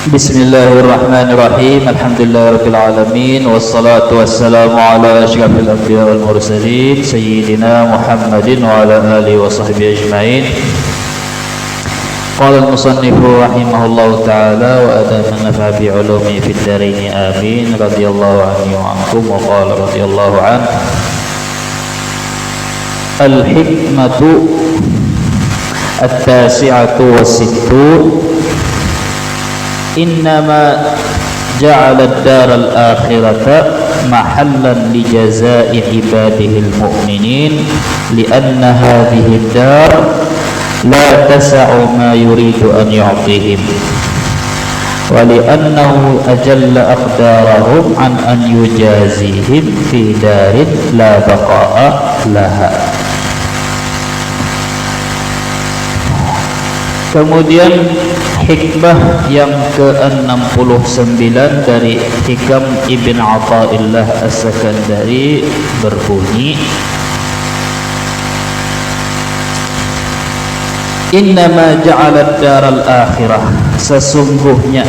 Bismillahirrahmanirrahim. Alhamdulillahirabbil alamin wassalatu wassalamu ala asyrafil anbiya wal mursalin sayyidina Muhammadin wa ala alihi wa sahbihi ajmain. Qala al-musannifu rahimahullahu ta'ala wa adamana fa bi ulumi fid darain amin. Radhiyallahu anhu wa ankum wa qala radhiyallahu an. Al-hikmatu at-tasi'atu was-sittun innama ja'ala ad-dar al-akhirata mahallan li jazaa'i ibadihi al-mu'minin li'anna hadhihi ad-dar la tas'u ma yuridu an yu'tihim wa li'annahu ajalla aqdarahum an yujazihim fi darin la baqa'a laha. Kemudian hikmah yang ke-69 dari Hikam Ibn Athaillah As-Sakandari berbunyi, innama ja'ala ad-daral akhirah, sesungguhnya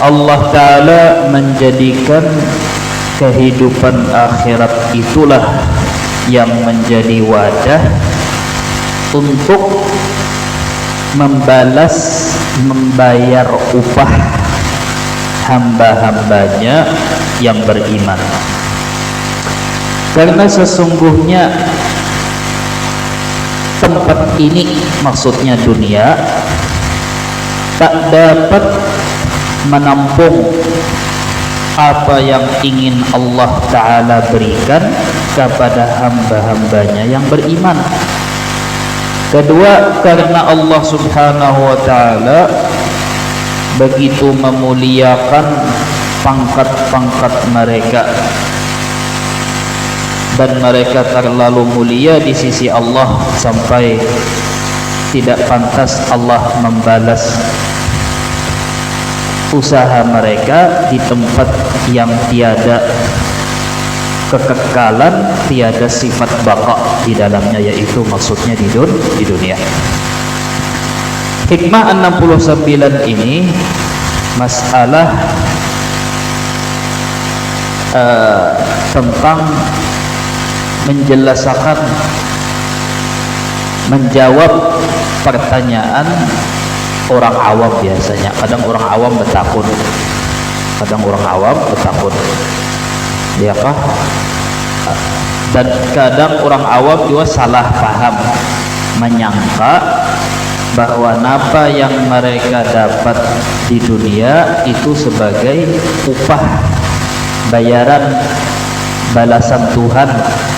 Allah Ta'ala menjadikan kehidupan akhirat itulah yang menjadi wadah untuk membayar upah hamba-hambanya yang beriman. Karena sesungguhnya tempat ini, maksudnya dunia, tak dapat menampung apa yang ingin Allah Ta'ala berikan kepada hamba-hambanya yang beriman. Kedua, karena Allah Subhanahu wa Ta'ala begitu memuliakan pangkat-pangkat mereka, dan mereka terlalu mulia di sisi Allah sampai tidak pantas Allah membalas usaha mereka di tempat yang tiada kekekalan, tiada sifat baqa di dalamnya, yaitu maksudnya di dunia. Hikmah 69 ini masalah tentang menjawab pertanyaan orang awam biasanya. Kadang orang awam bertakun, ya kah? Dan kadang orang awam juga salah paham, menyangka bahwa apa yang mereka dapat di dunia itu sebagai upah, bayaran, balasan Tuhan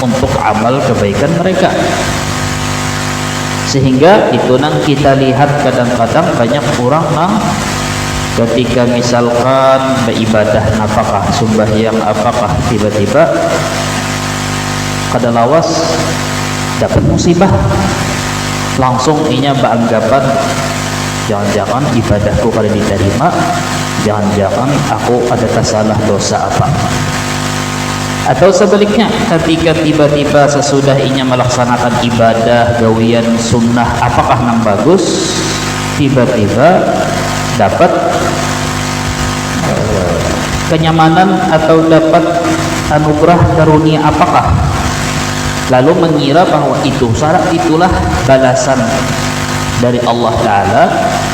untuk amal kebaikan mereka. Sehingga itu nang kita lihat kadang-kadang banyak orang nang ketika misalkan beribadah apakah, sembahyang apakah, tiba-tiba kada lawas dapat musibah, langsung inya beranggapan jangan-jangan ibadahku kada diterima, jangan-jangan aku ada salah dosa apa. Atau sebaliknya, ketika tiba-tiba sesudah inya melaksanakan ibadah gawian sunnah apakah nang bagus, tiba-tiba dapat kenyamanan atau dapat anugerah karunia apakah, lalu mengira bahwa itulah balasan dari Allah Ta'ala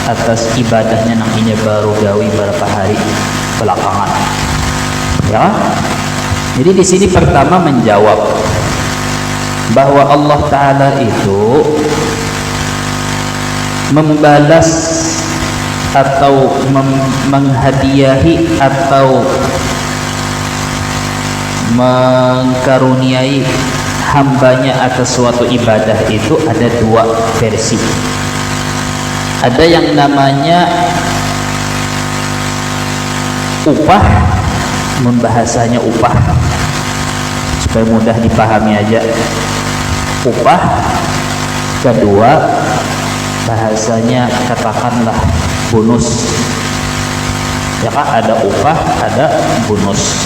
atas ibadahnya nang inya baru gawi beberapa hari belakangan, ya. Jadi di sini pertama menjawab bahwa Allah Ta'ala itu membalas atau menghadiahi atau mengkaruniai hambanya atas suatu ibadah itu ada dua versi. Ada yang namanya upah, membahasanya upah supaya mudah dipahami aja. Upah. Kedua, bahasanya katakanlah bonus. Ya kan, ada upah, ada bonus.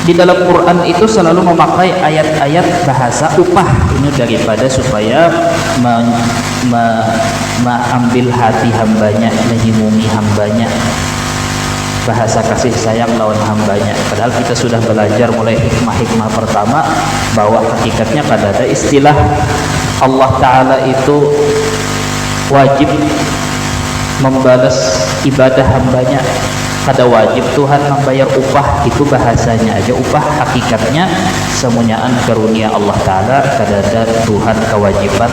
Di dalam Quran itu selalu memakai ayat-ayat bahasa upah ini daripada supaya mengambil hati hambanya, menghimumi hambanya, bahasa kasih sayang lawan hambanya. Padahal kita sudah belajar mulai hikmah-hikmah pertama bahwa hakikatnya pada ada istilah Allah Ta'ala itu wajib membalas ibadah hambanya, pada wajib Tuhan membayar upah. Itu bahasanya aja upah, hakikatnya semuanyaan karunia Allah Ta'ala kadada Tuhan kewajiban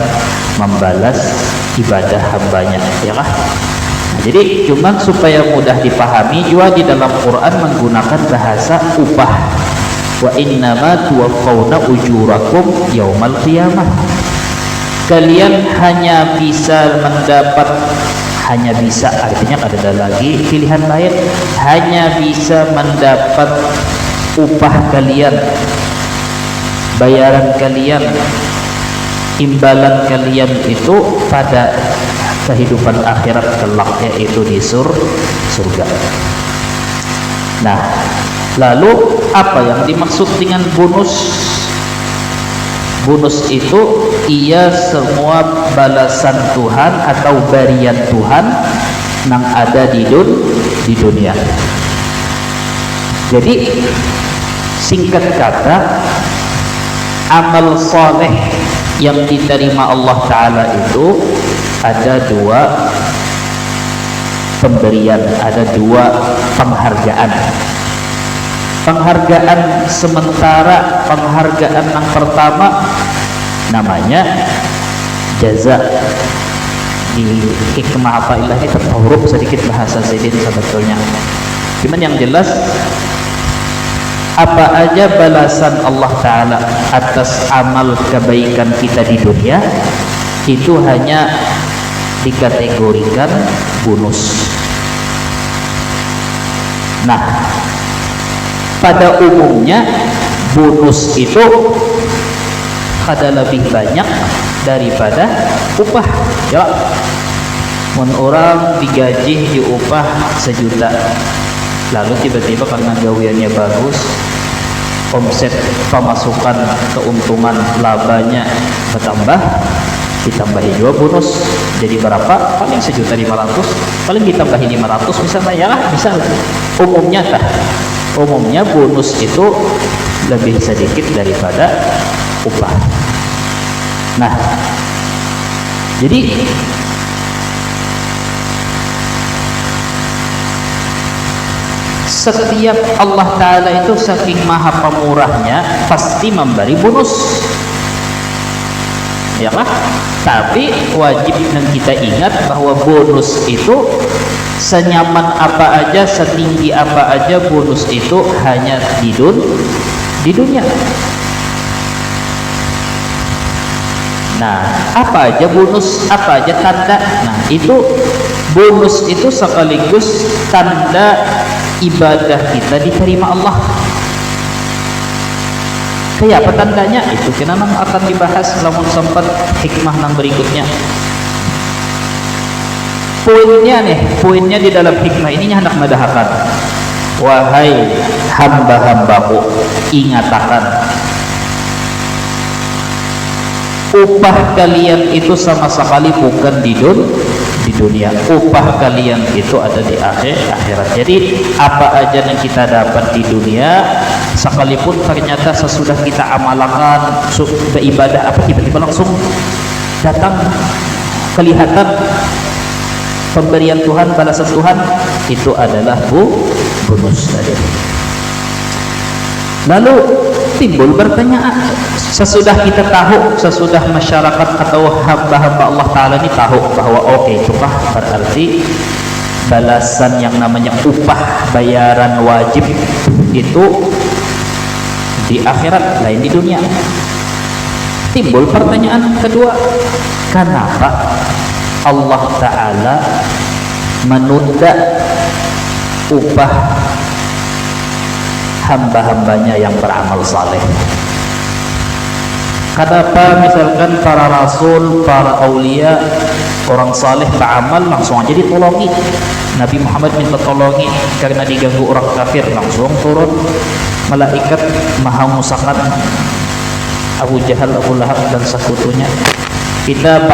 membalas ibadah hambanya, ya kah? Nah, jadi cuman supaya mudah dipahami juga di dalam Quran menggunakan bahasa upah. Wa innama tuwaffawna ujurakum yaumal qiyamah. Kalian hanya bisa mendapat, hanya bisa artinya ada lagi pilihan lain, hanya bisa mendapat upah kalian, bayaran kalian, imbalan kalian itu pada kehidupan akhirat kelak, yaitu di surga. Nah, lalu apa yang dimaksud dengan bonus? Bonus itu ia semua balasan Tuhan atau barian Tuhan yang ada di dunia. Jadi singkat kata, amal soleh yang diterima Allah Ta'ala itu ada dua pemberian, ada dua penghargaan. Penghargaan sementara, penghargaan yang pertama namanya jaza. Di hikmah apa ilah ini terhuruf sedikit bahasa Zaidin sebetulnya. Cuman yang jelas, apa aja balasan Allah Ta'ala atas amal kebaikan kita di dunia itu hanya dikategorikan bonus. Nah, pada umumnya bonus itu ada lebih banyak daripada upah. Ya, orang digaji diupah 1 juta, lalu tiba-tiba karena gawiannya bagus, omset, pemasukan, keuntungan, labanya bertambah, ditambahi juga bonus. Jadi berapa? Paling 1.500.000, paling ditambahi 500 misalnya, ya lah, misalnya. Umumnya bonus itu lebih sedikit daripada upah. Nah, jadi setiap Allah Ta'ala itu saking maha pemurahnya pasti memberi bonus, ya kan? Tapi wajib dan kita ingat bahwa bonus itu senyaman apa aja, setinggi apa aja, bonus itu hanya di dunia. Nah, apa aja bonus, apa aja tanda. Nah, itu bonus itu sekaligus tanda ibadah kita diterima Allah. Kayak apa tandanya? Itu kita akan dibahas namun sempat hikmah yang berikutnya. Poinnya di dalam hikmah ini hendak mendahkan, wahai hamba-hambaku, ingatakan upah kalian itu sama sekali bukan di dunia. Upah kalian itu ada di akhirat. Jadi apa aja yang kita dapat di dunia, sekalipun ternyata sesudah kita amalkan beribadah apa, tiba-tiba langsung datang kelihatan pemberian Tuhan, balasan Tuhan, itu adalah bonus tadi. Lalu timbul pertanyaan, sesudah kita tahu, sesudah masyarakat atau hamba-hamba Allah Ta'ala ini tahu bahwa oke, upah berarti balasan yang namanya upah, bayaran wajib itu di akhirat, lain di dunia. Timbul pertanyaan kedua, kenapa Allah Ta'ala menunda upah hamba-hambanya yang beramal saleh. Kenapa misalkan para rasul, para aulia, orang saleh beramal langsung aja ditolongi. Nabi Muhammad minta tolongi karena diganggu orang kafir, langsung turun malaikat maha musakat Abu Jahal, Abu Lahab dan sekutunya. Kita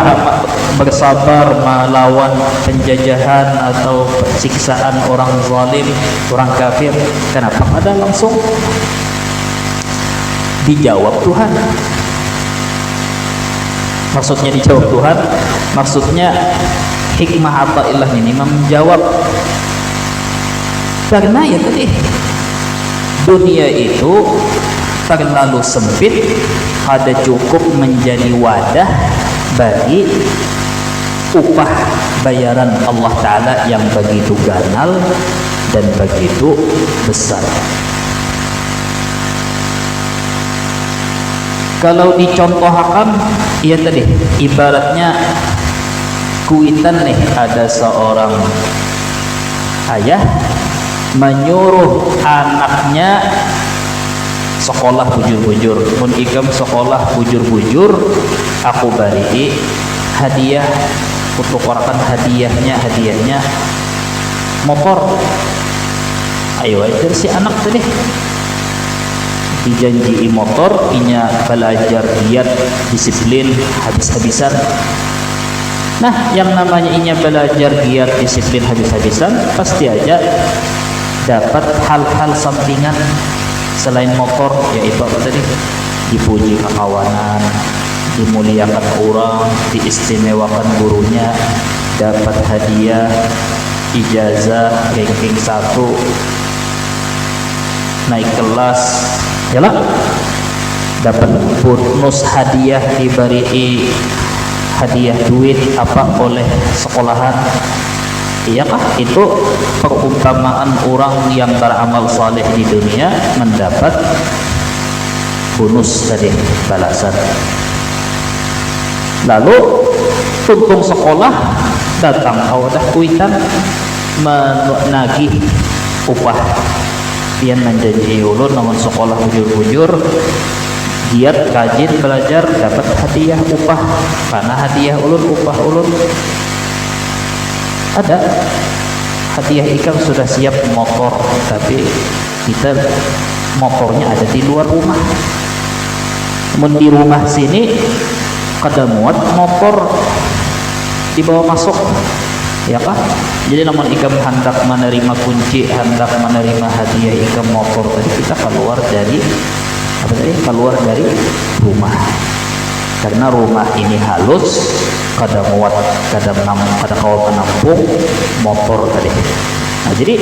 bersabar melawan penjajahan atau siksaan orang zalim, orang kafir. Kenapa ada langsung dijawab Tuhan? Maksudnya dijawab Tuhan, maksudnya hikmah ata'illah ini menjawab. Karena ya tadi dunia itu terlalu sempit, ada cukup menjadi wadah bagi upah bayaran Allah Ta'ala yang begitu ganal dan begitu besar. Kalau dicontohkan, ya tadi ibaratnya kuitan nih, ada seorang ayah menyuruh anaknya sekolah bujur-bujur, mun ikam sekolah bujur-bujur, aku bari hadiah, kutukarkan hadiahnya motor. Ayo aja si anak tadi dijanji motor, inya belajar giat disiplin habis-habisan. Nah, yang namanya inya belajar giat disiplin habis-habisan, pasti aja dapat hal-hal sampingan selain motor, yaitu apa tadi? Dipuji kawanan, dimuliakan orang, diistimewakan gurunya, dapat hadiah, ijazah, ranking 1, naik kelas, yalah, dapat bonus hadiah, diberi hadiah duit apa oleh sekolahan. Iyakah itu perumpamaan orang yang beramal saleh di dunia mendapat bonus tadi, balasan. Lalu tuntung sekolah datang awadah kuitan menagih upah, pian menjanji ulun namun sekolah bujur-bujur giat rajin belajar dapat hadiah upah, karena hadiah ulun upah ulun ada. Hadiah ikam sudah siap motor, tapi kita motornya ada di luar rumah. Namun di rumah sini kada muat motor dibawa masuk, ya kah? Jadi namun ikam hendak menerima kunci, hendak menerima hadiah ikam motor tadi, kita keluar dari apa tadi? Keluar dari rumah. Karena rumah ini halus, kada muat, kada kawal menampung motor tadi. Nah, jadi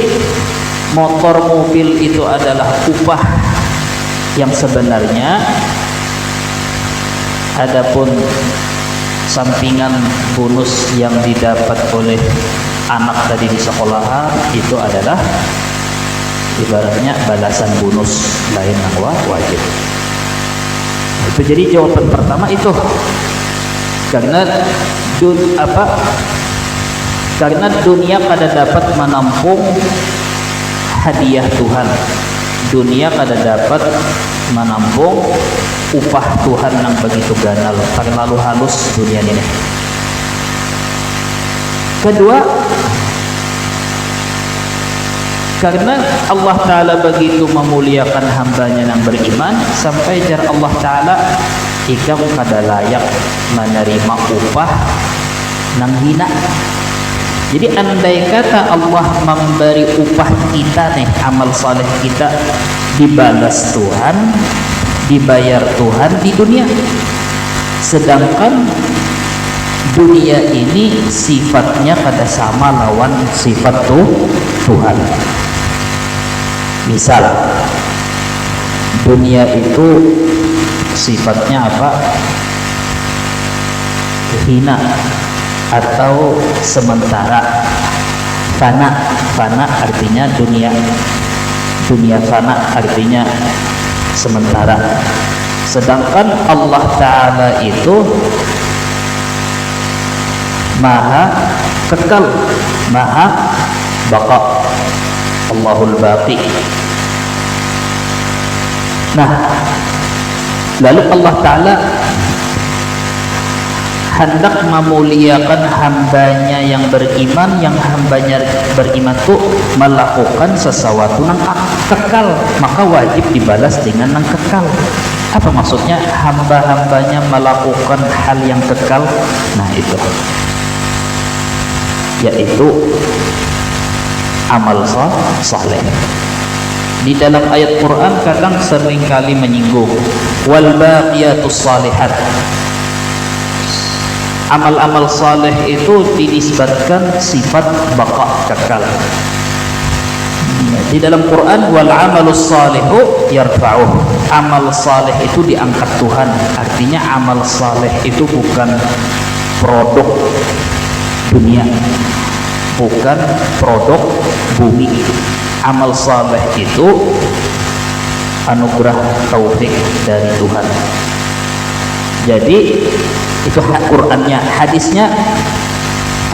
motor mobil itu adalah upah yang sebenarnya. Adapun sampingan bonus yang didapat oleh anak tadi di sekolahan itu adalah ibaratnya balasan bonus lain yang wajib. Itu jadi jawaban pertama itu. Karena karena dunia kada dapat menampung hadiah Tuhan. Dunia kada dapat menampung upah Tuhan yang begitu ganal, terlalu halus dunia ini. Kedua, karena Allah Ta'ala begitu memuliakan hambanya yang beriman, sampai jar Allah Ta'ala ikam kada layak menerima upah nang hina. Jadi andai kata Allah memberi upah kita nih, amal saleh kita dibalas Tuhan, dibayar Tuhan di dunia. Sedangkan dunia ini sifatnya kada sama lawan sifat Tuhan. Misal dunia itu sifatnya apa? Hina atau sementara, fana. Fana artinya dunia fana artinya sementara. Sedangkan Allah Ta'ala itu maha kekal, maha baqa, Allahul baqi. Nah, lalu Allah Ta'ala hendak memuliakan hambanya yang beriman, yang hambanya beriman itu melakukan sesuatu yang kekal, maka wajib dibalas dengan yang kekal. Apa maksudnya hamba-hambanya melakukan hal yang kekal? Nah itu, yaitu amal saleh. Di dalam ayat Quran kadang seringkali menyinggung wal baqiyatus shalihat. Amal-amal saleh itu dinisbatkan sifat baqa, kekal. Di dalam Quran wal amalus salihu yarfa'uh. Amal saleh itu diangkat Tuhan. Artinya amal saleh itu bukan produk dunia, bukan produk bumi. Amal saleh itu anugerah taufik dari Tuhan. Jadi itu Qur'annya. Hadisnya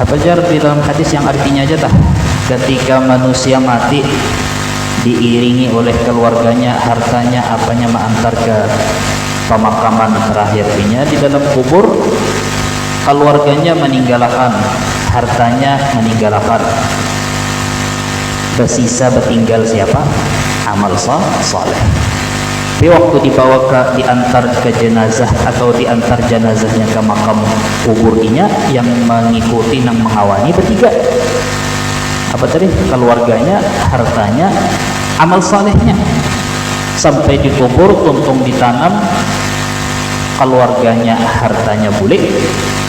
apa jar di dalam hadis yang artinya aja tah, ketika manusia mati diiringi oleh keluarganya, hartanya, apanya mengantar ke pemakaman terakhirnya di dalam kubur, keluarganya meninggalkan, hartanya meninggalkan, bersisa bertinggal siapa? Amal saleh. Tapi waktu dibawa diantar ke jenazah atau diantar jenazahnya ke makam kuburnya, yang mengikuti, yang mengawani bertiga. Apa tadi? Keluarganya, hartanya, amal salehnya. Sampai dikubur, tuntung ditanam, keluarganya, hartanya bulik,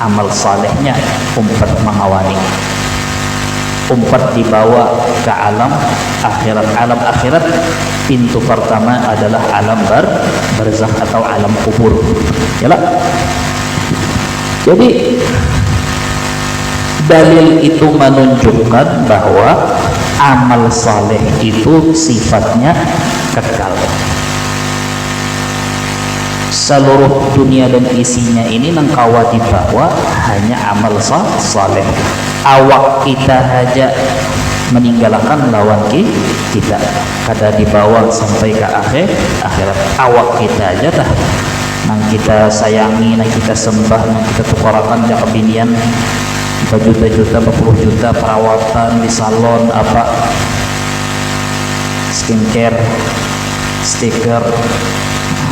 amal salehnya umpat mengawani. Umpat dibawa ke alam akhirat. Alam akhirat pintu pertama adalah alam barzakh atau alam kubur. Yalah. Jadi dalil itu menunjukkan bahwa amal saleh itu sifatnya kekal. Seluruh dunia dan isinya ini nengkawa dibawa hanya amal saleh. Awak kita aja meninggalkan lawan kita, kada dibawa sampai ke akhirat. Awak kita aja dah nang kita sayangi, nang kita sembah, nang kita tukarakan jak kebinian berjuta-juta, berpuluh juta perawatan di salon, apa skincare, stiker,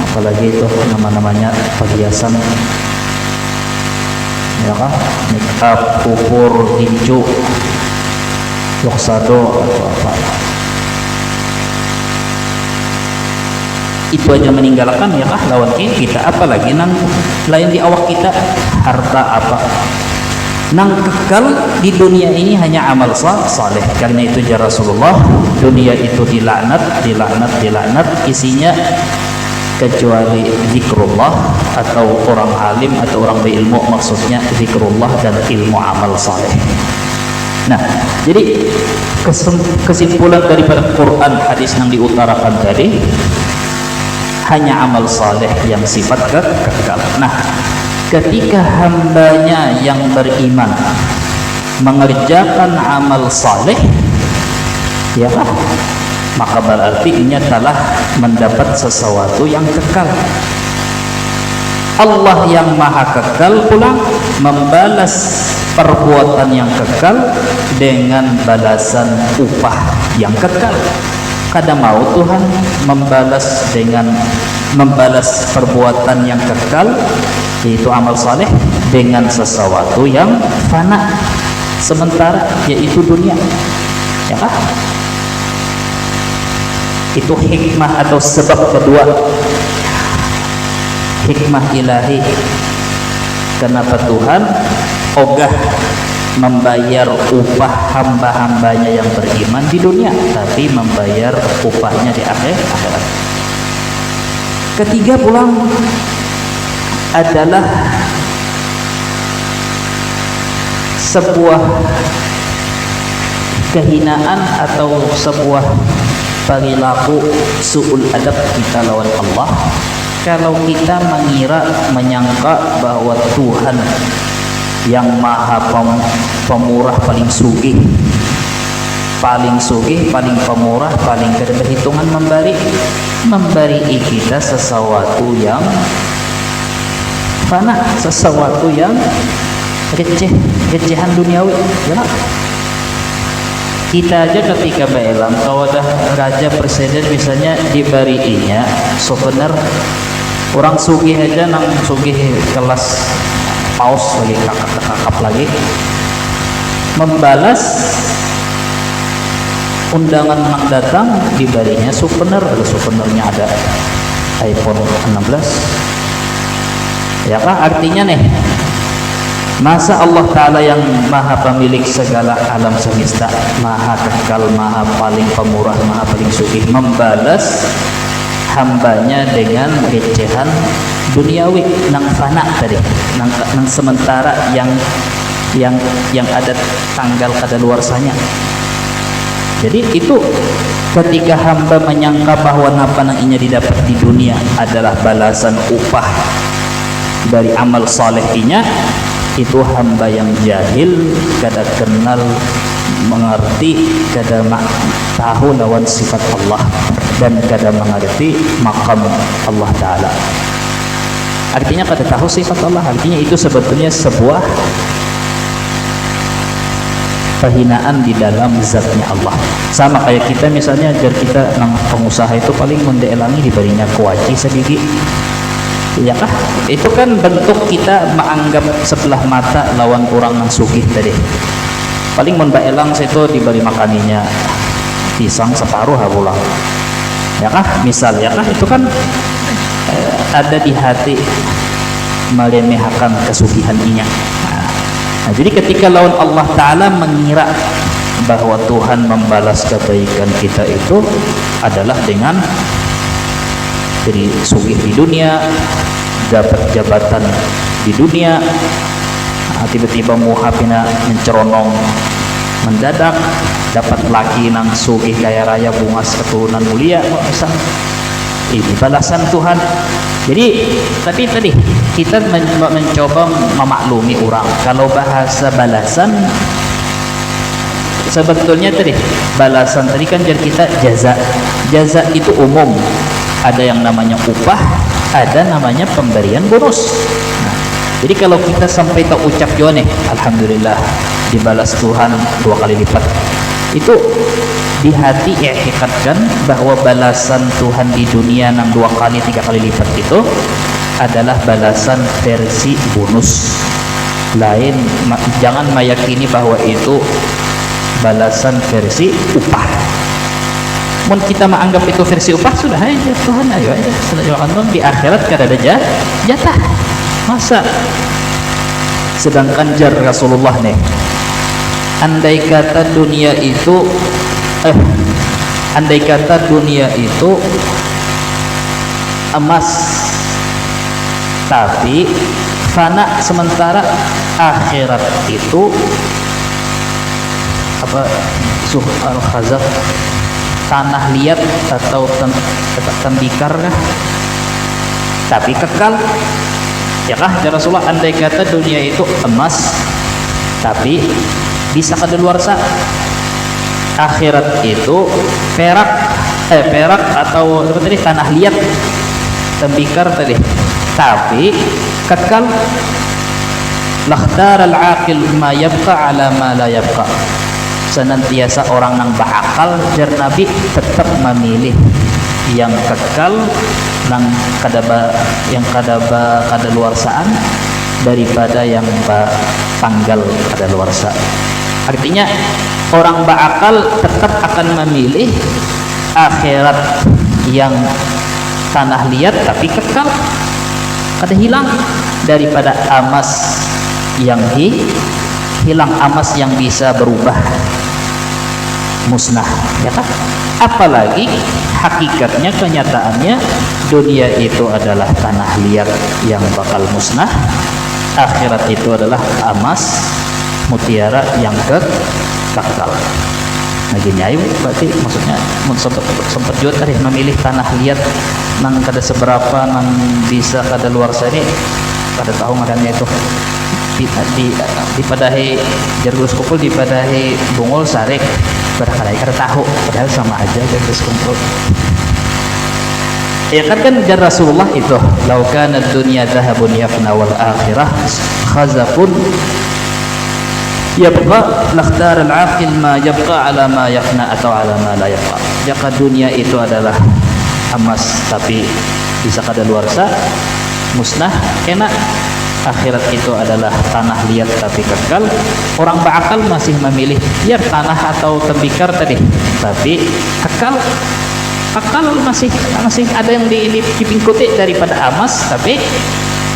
apalagi itu nama-namanya perhiasan, ya kan, make up, kukur, tinju, loksado atau apa, itu aja meninggalkan ya kah lawan kita, apalagi nang lain di awak kita, harta apa nang kekal di dunia ini hanya amal saleh. Karena itu ya Rasulullah, dunia itu dilaknat, isinya kecuali zikrullah atau orang alim atau orang berilmu, maksudnya zikrullah dan ilmu amal saleh. Nah, jadi kesimpulan daripada Quran hadis yang diutarakan tadi, hanya amal saleh yang sifat kekal. Nah, ketika hambanya yang beriman mengerjakan amal saleh, ya kan, maka berarti ia telah mendapat sesuatu yang kekal. Allah yang maha kekal pula membalas perbuatan yang kekal dengan balasan upah yang kekal. Kada mau Tuhan membalas dengan membalas perbuatan yang kekal, yaitu amal saleh, dengan sesuatu yang fana sementara, yaitu dunia. Ya kan? Itu hikmah atau sebab kedua, hikmah ilahi. Kenapa Tuhan ogah membayar upah hamba-hambanya yang beriman di dunia, tapi membayar upahnya di akhirat. Ketiga pulang adalah sebuah kehinaan atau sebuah perilaku su'ul adab kita lawan Allah kalau kita menyangka bahwa Tuhan yang maha pemurah, paling sugih, paling pemurah, paling kada hitungan memberi kita sesuatu yang fana, sesuatu yang recehan duniawi, ya nak? Kita aja ketika belang kalau dah raja presiden misalnya diberiinya souvenir, orang sugih aja nang sugih kelas paus lagi kakap lagi membalas undangan nang datang diberinya souvenir, ada souvenirnya ada iPhone 16, ya kah? Artinya nih, masa Allah Ta'ala yang maha pemilik segala alam semesta, maha kekal, maha paling pemurah, maha paling sugih, membalas hambanya dengan recehan duniawi nang fana tadi, nang sementara yang ada tanggal kadaluarsanya. Jadi itu ketika hamba menyangka bahwa napa nang inya didapat di dunia adalah balasan upah dari amal salehnya, itu hamba yang jahil, kada kenal mengerti, kada tahu lawan sifat Allah, dan kada mengerti makam Allah Ta'ala. Artinya kada tahu sifat Allah, artinya itu sebetulnya sebuah penghinaan di dalam zatnya Allah. Sama kayak kita misalnya, agar kita nang pengusaha itu paling mendeelangi diberinya kuaci sedikit, ya kah? Itu kan bentuk kita menganggap sebelah mata lawan kurang nang sugih tadi. Paling mun baelang situ diberi makaninya pisang separuh pulang, ya kah? Misal, ya kah? Itu kan ada di hati meremehkan kesugihan inya. Nah, jadi ketika lawan Allah Ta'ala mengira bahwa Tuhan membalas kebaikan kita itu adalah dengan jadi sugih di dunia, dapat jabatan di dunia, tiba-tiba muhapina menceronong mendadak, dapat laki nang sugih kaya raya, bungas keturunan mulia, ini balasan Tuhan. Jadi tapi tadi kita mencoba memaklumi orang kalau bahasa balasan sebetulnya tadi balasan tadi kan jadi kita jaza itu umum, ada yang namanya upah, ada namanya pemberian bonus. Nah, jadi kalau kita sampai tak ucap juga nih, alhamdulillah dibalas Tuhan 2 kali lipat, itu di hati i'tikadkan bahwa balasan Tuhan di dunia 2 kali 3 kali lipat itu adalah balasan versi bonus lain. Jangan meyakini bahwa itu balasan versi upah. Mun kita menganggap itu versi upah, sudah aja Tuhan ayo aja Tuhan di akhirat kada ada jatah. Masa sedangkan jar Rasulullah nih, andai kata dunia itu emas tapi fana, sementara akhirat itu apa, al-khazaf, tanah liat atau tembikar kah, tapi kekal, ya kah ya Rasulullah? Andai kata dunia itu emas tapi bisa kadaluarsa, akhirat itu perak atau apa tadi, tanah liat, tembikar tadi, tapi kekal. Lakhtar al-aqil ma yabqa ala ma la yabqa. Senantiasa orang yang berakal jar Nabi tetap memilih yang kekal nang kadaluarsaan daripada yang tanggal kadaluarsa. Artinya orang berakal tetap akan memilih akhirat yang tanah liat tapi kekal, kada hilang, daripada emas yang hilang, emas yang bisa berubah, musnah, ya kan? Apalagi hakikatnya, kenyataannya dunia itu adalah tanah liat yang bakal musnah, akhirat itu adalah emas mutiara yang kekal. Nah gini ayo, berarti maksudnya sempat juga tadi memilih tanah liat nang kada seberapa, nang bisa kada luar sana, kada tahu ngarannya itu dipadahi jargus kumpul dipadahi bungul sarek padahal kada tahu padahal sama aja jargus kumpul. Ya kan jar Rasulullah itu lau kana dunya dhahabun yafna wal akhirah khazafun yabqa lakhtar al-aqil ma yabqa ala ma yafna atau ala ma la yabqa. Jika dunia itu adalah emas tapi bisa kadaluarsa musnah enak, akhirat itu adalah tanah liat tapi kekal. Orang berakal masih memilih ya tanah atau tembikar tadi tapi kekal masih ada yang dipingkuti daripada emas tapi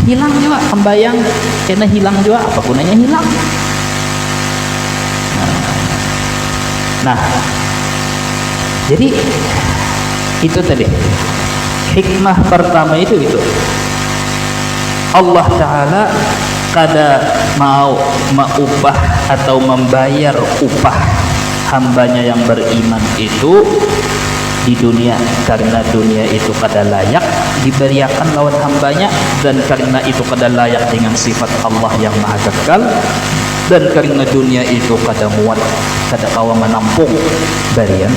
hilang juga kembayang kena hilang juga apa gunanya hilang. Nah, jadi itu tadi hikmah pertama itu Allah Ta'ala kada mau mengupah atau membayar upah hambanya yang beriman itu di dunia karena dunia itu kada layak diberiakan lawan hambanya dan karena itu kada layak dengan sifat Allah yang maha kekal dan karena dunia itu kada muat kada kawa menampung berian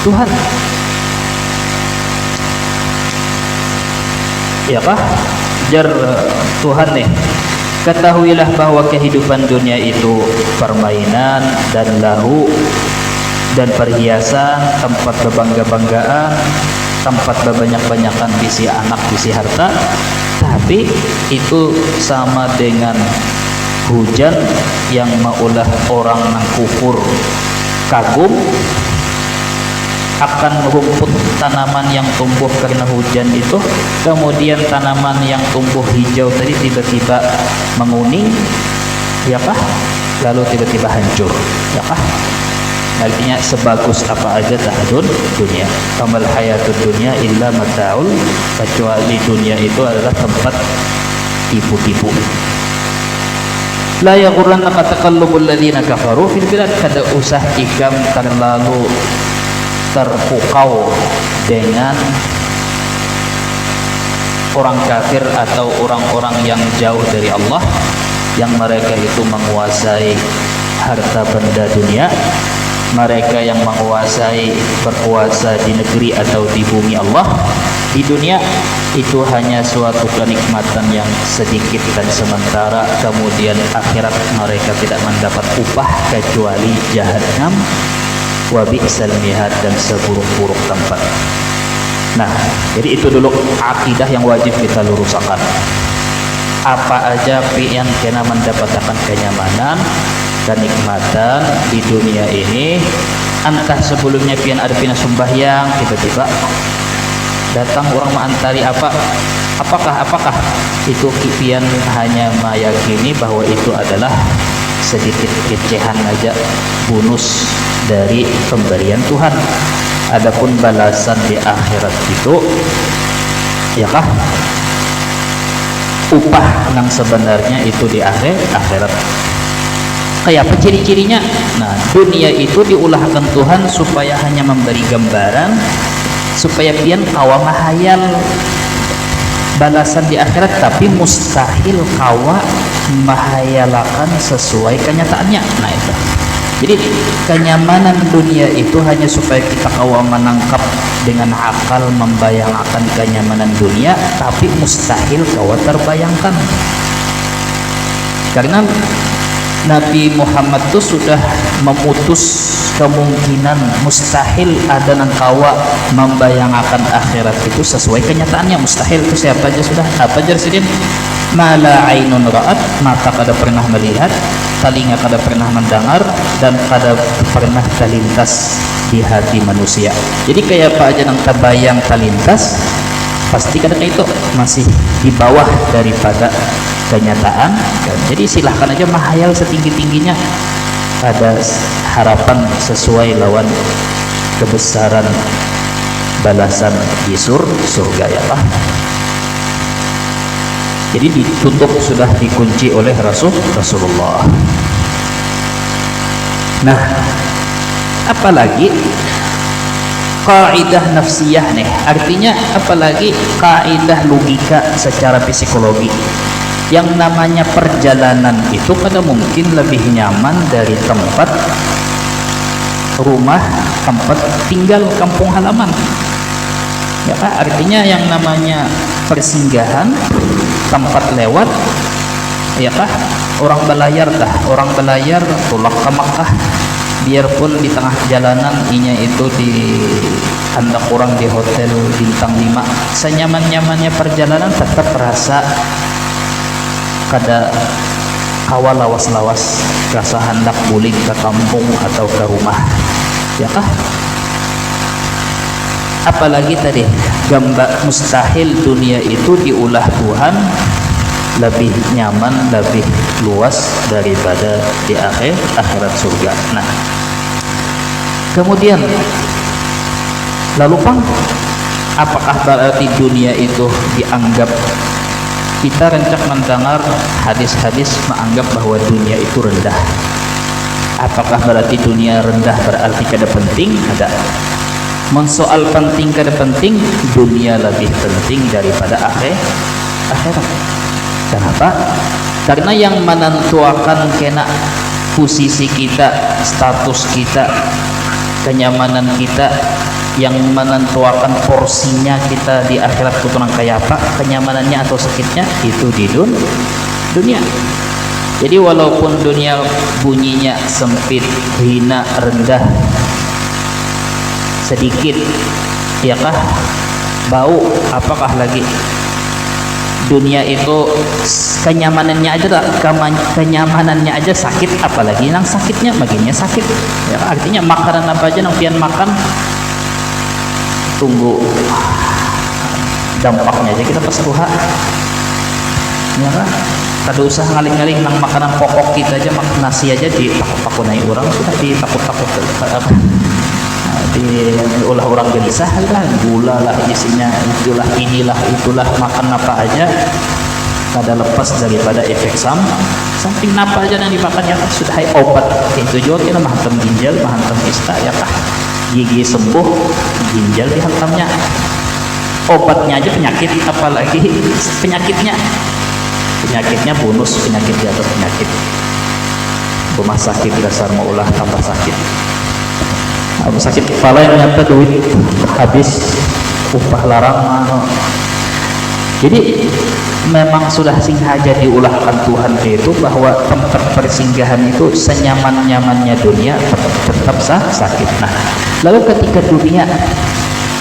Tuhan. Ya kah? Jar Tuhan nih, ketahuilah bahwa kehidupan dunia itu permainan dan lahu dan perhiasan, tempat berbangga-banggaan, tempat berbanyak-banyakan bisi anak, bisi harta, tapi itu sama dengan hujan yang maulah orang nang kufur kagum akan rumput tanaman yang tumbuh karena hujan itu, kemudian tanaman yang tumbuh hijau tadi tiba-tiba menguning, ya kah? Lalu tiba-tiba hancur, ya kah? Artinya sebagus apa aja tahadun dunia, kamal hayatud dunia illa mata'ul, kecuali dunia itu adalah tempat tipu-tipu. La yaghurrannaka taqallubul ladzina kafaru fil bilad, kada usah ikam terlalu terpukau dengan orang kafir atau orang-orang yang jauh dari Allah yang mereka itu menguasai harta benda dunia, mereka yang menguasai berkuasa di negeri atau di bumi Allah. Di dunia itu hanya suatu kenikmatan yang sedikit dan sementara, kemudian akhirat mereka tidak mendapat upah kecuali jahannam wa bi'sal mihad, dan seburuk-buruk tempat. Nah, jadi itu dulu akidah yang wajib kita luruskan. Apa aja yang kena mendapatkan kenyamanan, kenikmatan di dunia ini, entah sebelumnya pian ada pina sembahyang, tiba-tiba datang orang mengantari apakah itu pian hanya meyakini bahwa itu adalah sedikit kecehan aja, bonus dari pemberian Tuhan. Adapun balasan di akhirat itu, ya kah? Upah yang sebenarnya itu di akhirat. Kayak apa ciri-cirinya? Nah, dunia itu diulahkan Tuhan supaya hanya memberi gambaran, supaya pian kawa mahayal balasan di akhirat, tapi mustahil kawa mahayalakan sesuai kenyataannya. Nah itu. Jadi kenyamanan dunia itu hanya supaya kita kawa menangkap dengan akal, membayangkan kenyamanan dunia, tapi mustahil kawa terbayangkan. Karena Nabi Muhammad itu sudah memutus kemungkinan mustahil ada nang kawa membayangkan akhirat itu sesuai kenyataannya. Mustahil itu siapa aja sudah. Apa aja sidin? Mala ainun ra'at, mata kada pernah melihat, telinga kada pernah mendengar, dan kada pernah terlintas di hati manusia. Jadi kayak apa aja nang terbayang terlintas, pasti kada itu masih di bawah daripada kenyataan. Jadi silahkan aja mahayal setinggi-tingginya, ada harapan sesuai lawan kebesaran balasan di surga, ya Pak. Jadi ditutup, sudah dikunci oleh Rasulullah. Nah, apalagi kaidah nafsiyah nih, artinya apalagi kaidah logika secara psikologi. Yang namanya perjalanan itu pada mungkin lebih nyaman dari tempat rumah, tempat tinggal, kampung halaman. Ya kan? Artinya yang namanya persinggahan, tempat lewat, ya kah? Orang belayar tulak ke Makkah, biarpun di tengah jalanan inya itu di hendak kurang di hotel bintang 5, senyaman-nyamannya perjalanan tetap terasa kada kawal lawas-lawas rasa hendak bulik ke kampung atau ke rumah, ya kah? Apalagi tadi gambar mustahil dunia itu diulah Tuhan lebih nyaman, lebih luas daripada di akhirat surga. Nah, kemudian lalu apakah berarti dunia itu dianggap, kita rencak mendengar hadis-hadis menganggap bahwa dunia itu rendah. Apakah berarti dunia rendah berarti kada penting? Ada. Mensoal penting kada penting, dunia lebih penting daripada akhirat. Kenapa? Karena yang menentukan kena posisi kita, status kita, kenyamanan kita, yang menentukan porsinya kita di akhirat kutunang kayak apa, kenyamanannya atau sakitnya, itu di dunia. Jadi walaupun dunia bunyinya sempit, hina, rendah, sedikit, ya kah, bau, apakah lagi dunia itu kenyamanannya aja sakit, apalagi yang sakitnya bagiannya sakit, ya, artinya makanan apa aja yang pian makan tunggu dampaknya aja kita peseruha, ya kan? Kada usah ngaling-ngaling nang makanan pokok kita aja, nasi aja ditakut-takutai orang, sudah ditakut-takut di ulah orang gelisah lah, gula lah isinya, itulah inilah itulah, makan apa aja kada lepas daripada efek samping apa aja yang dimakan, ya sudah hai obat itu juga kita menghantam ginjal, menghantam ista, ya kah, gigi sembuh, ginjal dihantamnya, obatnya aja penyakit, apalagi penyakitnya bonus, penyakit di atas penyakit. Rumah sakit dasar mau ulah tambah sakit, sakit kepala yang nyata duit habis, upah larang. Jadi memang sudah sengaja diulahkan Tuhan itu bahwa tempat persinggahan itu senyaman-nyamannya dunia tetap sakit. Nah, lalu ketika dunia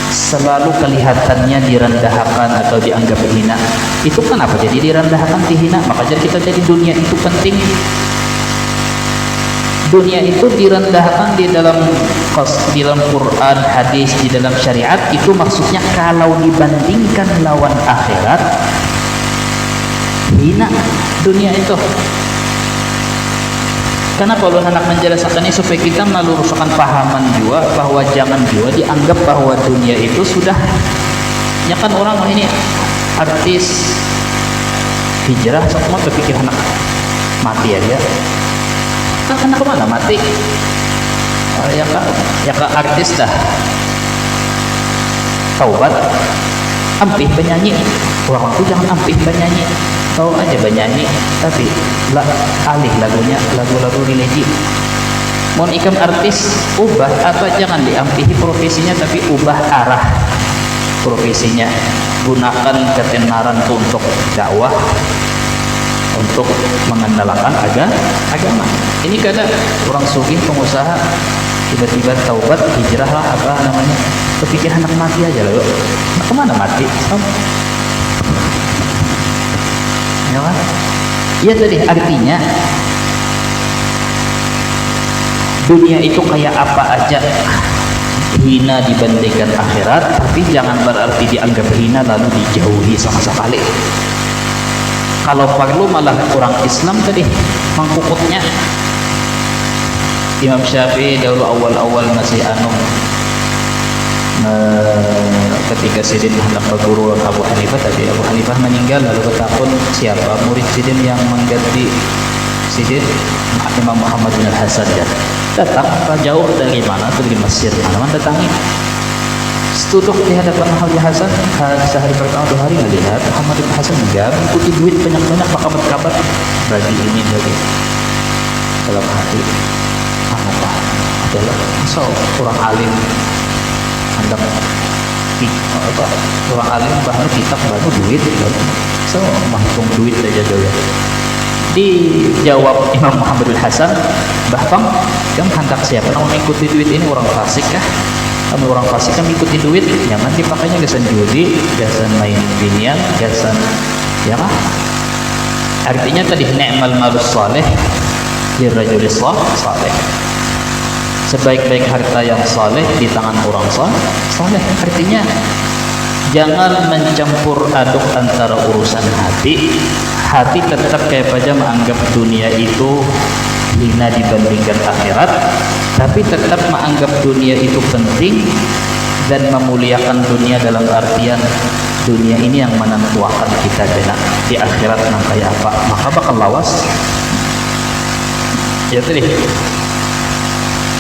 selalu kelihatannya direndahkan atau dianggap hina, itu kenapa jadi direndahkan, dihina? Maka jadi kita jadi dunia itu penting. Dunia itu direndahkan di dalam Quran, hadis, di dalam syariat, itu maksudnya kalau dibandingkan lawan akhirat, hina dunia itu. Kenapa Allah hendak menjelaskan ini? Supaya kita meluruskan pahaman juga, bahwa jangan juga dianggap bahwa dunia itu sudah, ya kan orang ini artis hijrah semua berpikir anak mati aja. Anak kemana mati? Ya ke artis dah taubat, ampih penyanyi, orang itu jangan ampih penyanyi, tahu aja penyanyi tapi alih lagunya lagu-lagu religi. Mohon ikam artis ubah apa, jangan diampihi profesinya tapi ubah arah profesinya, gunakan ketenaran itu untuk dakwah, untuk mengenalkan agama. Ini kadang orang sugih pengusaha tiba-tiba taubat, hijrah lah, apa namanya, kepikiran anak mati aja lah. Nah, kemana mati? Ya kan? Ya tadi artinya dunia itu kayak apa aja hina dibandingkan akhirat, tapi jangan berarti dianggap hina lalu dijauhi sama sekali. Kalau perlu malah orang Islam tadi mengkukutnya. Imam Syafi'i dahulu awal-awal masih ketika Sidin hendak berguru Abu Hanifah, tadi Abu Hanifah meninggal, lalu bertakun siapa murid Sidin yang mengganti Sidin, Imam Muhammad bin Al-Hasan. Datang jauh dari mana tuh, dari Mesir, mana datangi duduk di hadapan Muhammad bin Hasan sehari pertama 2 hari melihat Muhammad bin Hasan enggak mengikuti duit banyak-banyak kabar-kabar bagi ini dari dalam hati apa adalah so orang alim hendak apa orang alim bahan kitab baru duit so menghitung duit saja dulu. Dijawab Imam Muhammad bin Hasan, bahkan kamu hendak siapa yang mengikuti duit ini orang fasik kah? Kamu orang fasik kan mengikuti duit, jangan dipakainya gasan judi, gasan main binian, gasan ya kah? Artinya tadi ni'mal malus saleh lirrajulis saleh. Sebaik-baik harta yang saleh di tangan orang saleh. Artinya jangan mencampur aduk antara urusan hati. Hati tetap kayak aja menganggap dunia itu hina dibandingkan akhirat, tapi tetap menganggap dunia itu penting dan memuliakan dunia dalam artian dunia ini yang menentukan kita di akhirat yang kayak apa, maka bakal lawas. Ya tadi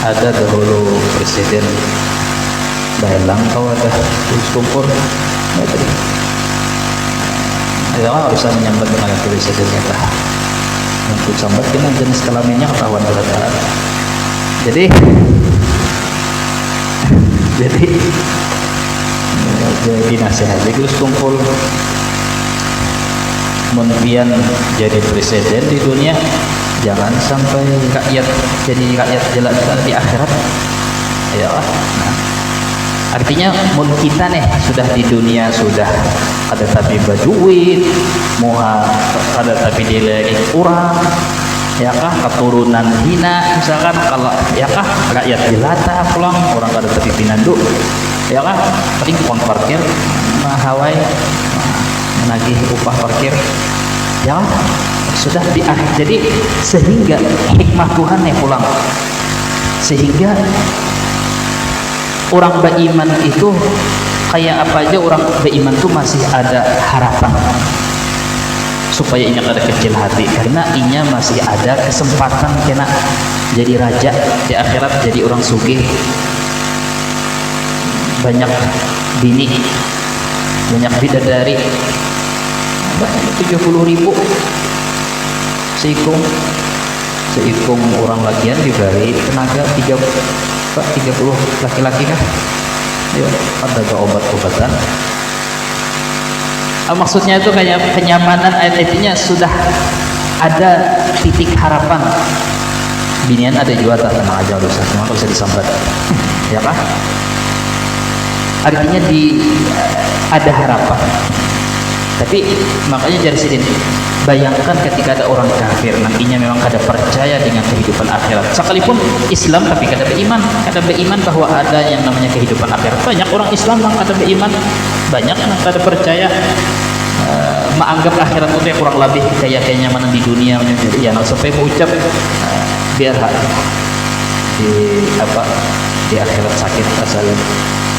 ada dahulu presiden Dalang kau ada terus kumpul ya tadi adalah urusan menyambat dengan presiden kita untuk sambat kena jenis kelaminnya ketahuan berat. Jadi nasihat terus kumpul menpian jadi presiden di dunia, jangan sampai rakyat jadi rakyat jelek di akhirat ya. Nah, artinya mun kita nih sudah di dunia sudah ada tapi berduit, muha ada tapi dileri kurang ya kah, keturunan hina misalkan, kalau ya kah rakyat jelata pulang orang ada tapi pinandu ya kah, paling uang parkir mahawai menagih upah parkir ya sudah di akhir. Jadi sehingga hikmah Tuhan yang pulang, sehingga orang beriman itu kayak apa aja, orang beriman itu masih ada harapan supaya inya ada kecil hati, karena inya masih ada kesempatan kena jadi raja di akhirat, jadi orang sugih, banyak bini, banyak bidadari, 70.000 seikung orang lagian diberi tenaga 30 laki-laki kah? Ya, ada obat-obatan. Maksudnya itu kayak kenyamanan, artinya sudah ada titik harapan. Binian ada juga tak tenang aja urusan, cuma kalau bisa disambat, ya kah? Artinya ada harapan. Tapi makanya dari sini bayangkan ketika ada orang kafir nantinya memang kada percaya dengan kehidupan akhirat, sekalipun Islam tapi kada beriman bahwa ada yang namanya kehidupan akhirat. Banyak orang Islam yang kada beriman, banyak yang kada percaya, menganggap akhirat itu kurang lebih kayak nyamanan di dunia. Jadi ya sampai mengucap biar di akhirat sakit asal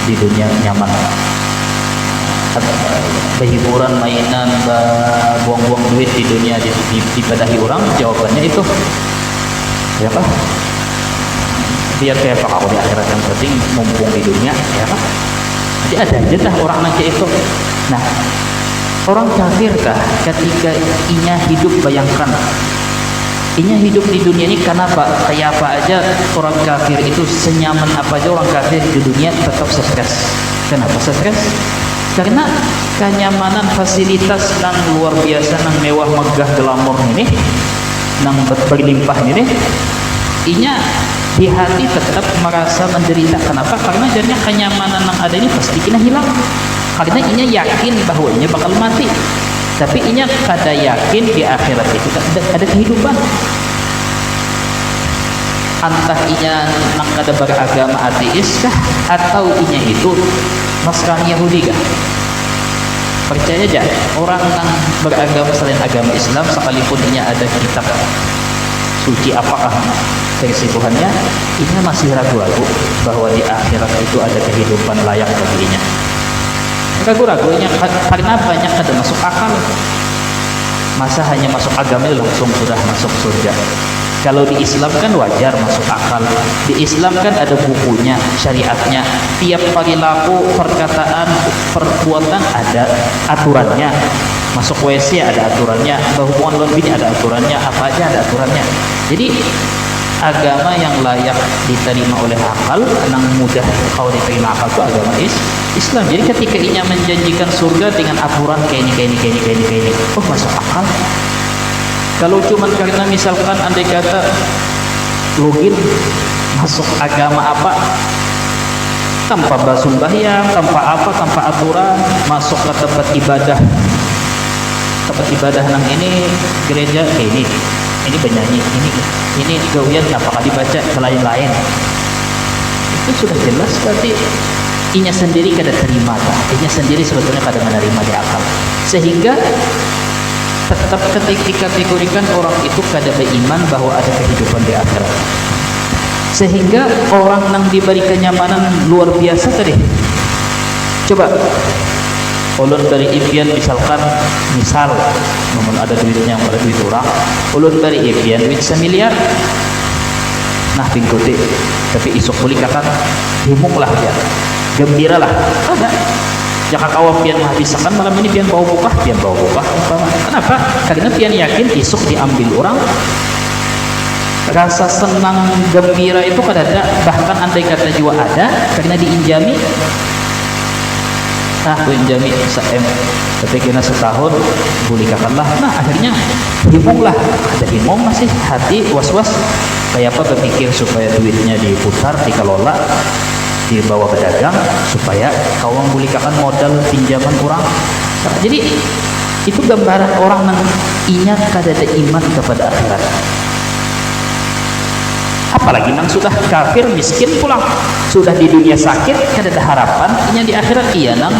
di dunia nyaman. Hiburan, mainan, buang-buang duit di dunia dipadahi orang, jawabannya itu ya kah? Biar kayak apa kalau di akhirat yang penting mumpung di dunia ya kah? Jadi ada aja dah orang nanti itu. Nah, orang kafir kah ketika inya hidup, bayangkan inya hidup di dunia ini karena apa? Kayak apa aja orang kafir itu, senyaman apa aja orang kafir di dunia tetap stres. Kenapa stres? Karena kenyamanan, fasilitas yang luar biasa, yang mewah, megah, glamor ini, yang berlimpah ini, inya di hati tetap merasa menderita. Kenapa? Karena jadinya kenyamanan yang ada ini pasti kena hilang. Karena inya yakin bahwa inya bakal mati, tapi inya kada yakin di akhirat itu ada kehidupan. Entah inya nang kada beragama ateis kah, atau inya itu Nasrani Yahudi kah? Percaya aja orang yang beragama selain agama Islam, sekalipun inya ada kitab suci apakah versi Tuhannya, inya masih ragu-ragu bahwa di akhirat itu ada kehidupan layak baginya. Ragu-ragunya karena banyak ada masuk akal. Masa hanya masuk agama langsung sudah masuk surga? Kalau di Islam kan wajar, masuk akal. Di Islam kan ada bukunya, syariatnya. Tiap perilaku, perkataan, perbuatan ada aturannya. Masuk WC ada aturannya, berhubungan lebih ada aturannya, apa aja ada aturannya. Jadi agama yang layak diterima oleh akal, yang mudah kalau diterima akal itu agama Islam. Jadi ketika inya menjanjikan surga dengan aturan kayak ini, oh masuk akal. Kalau cuma karena misalkan andai kata login masuk agama apa tanpa bersembahyang, tanpa aturan, masuk ke tempat ibadah nang ini gereja kayak ini penyanyi, ini gawian apakah dibaca ke lain-lain, itu sudah jelas berarti inya sendiri kada terima, inya sendiri sebetulnya kada menerima di akal, sehingga tetap dikategorikan orang itu kada beriman bahwa ada kehidupan di akhirat, sehingga orang yang diberi kenyamanan luar biasa tadi. Coba ulun beri impian misal namun ada duitnya, ada duit orang, ulun beri impian duit 1 miliar, nah pingkuti tapi isuk boleh katakan himung lah ya, gembira lah ada. Jika kau pian menghabiskan malam ini pian bawa buka. Kenapa? Karena pian yakin isuk diambil orang. Rasa senang gembira itu kada ada, bahkan andai kata jiwa ada, karena diinjami. Nah, injami 1M, tapi kena setahun bulikakanlah. Nah, akhirnya himunglah, ada himung masih hati was-was. Kayak apa berpikir supaya duitnya diputar, dikelola, dibawa pedagang supaya kau memulihkan modal pinjaman orang. Jadi itu gambaran orang yang ingat kada ada iman kepada akhirat. Apalagi nang sudah kafir miskin pulang, sudah di dunia sakit kada ada harapan, inya di akhirat iya nang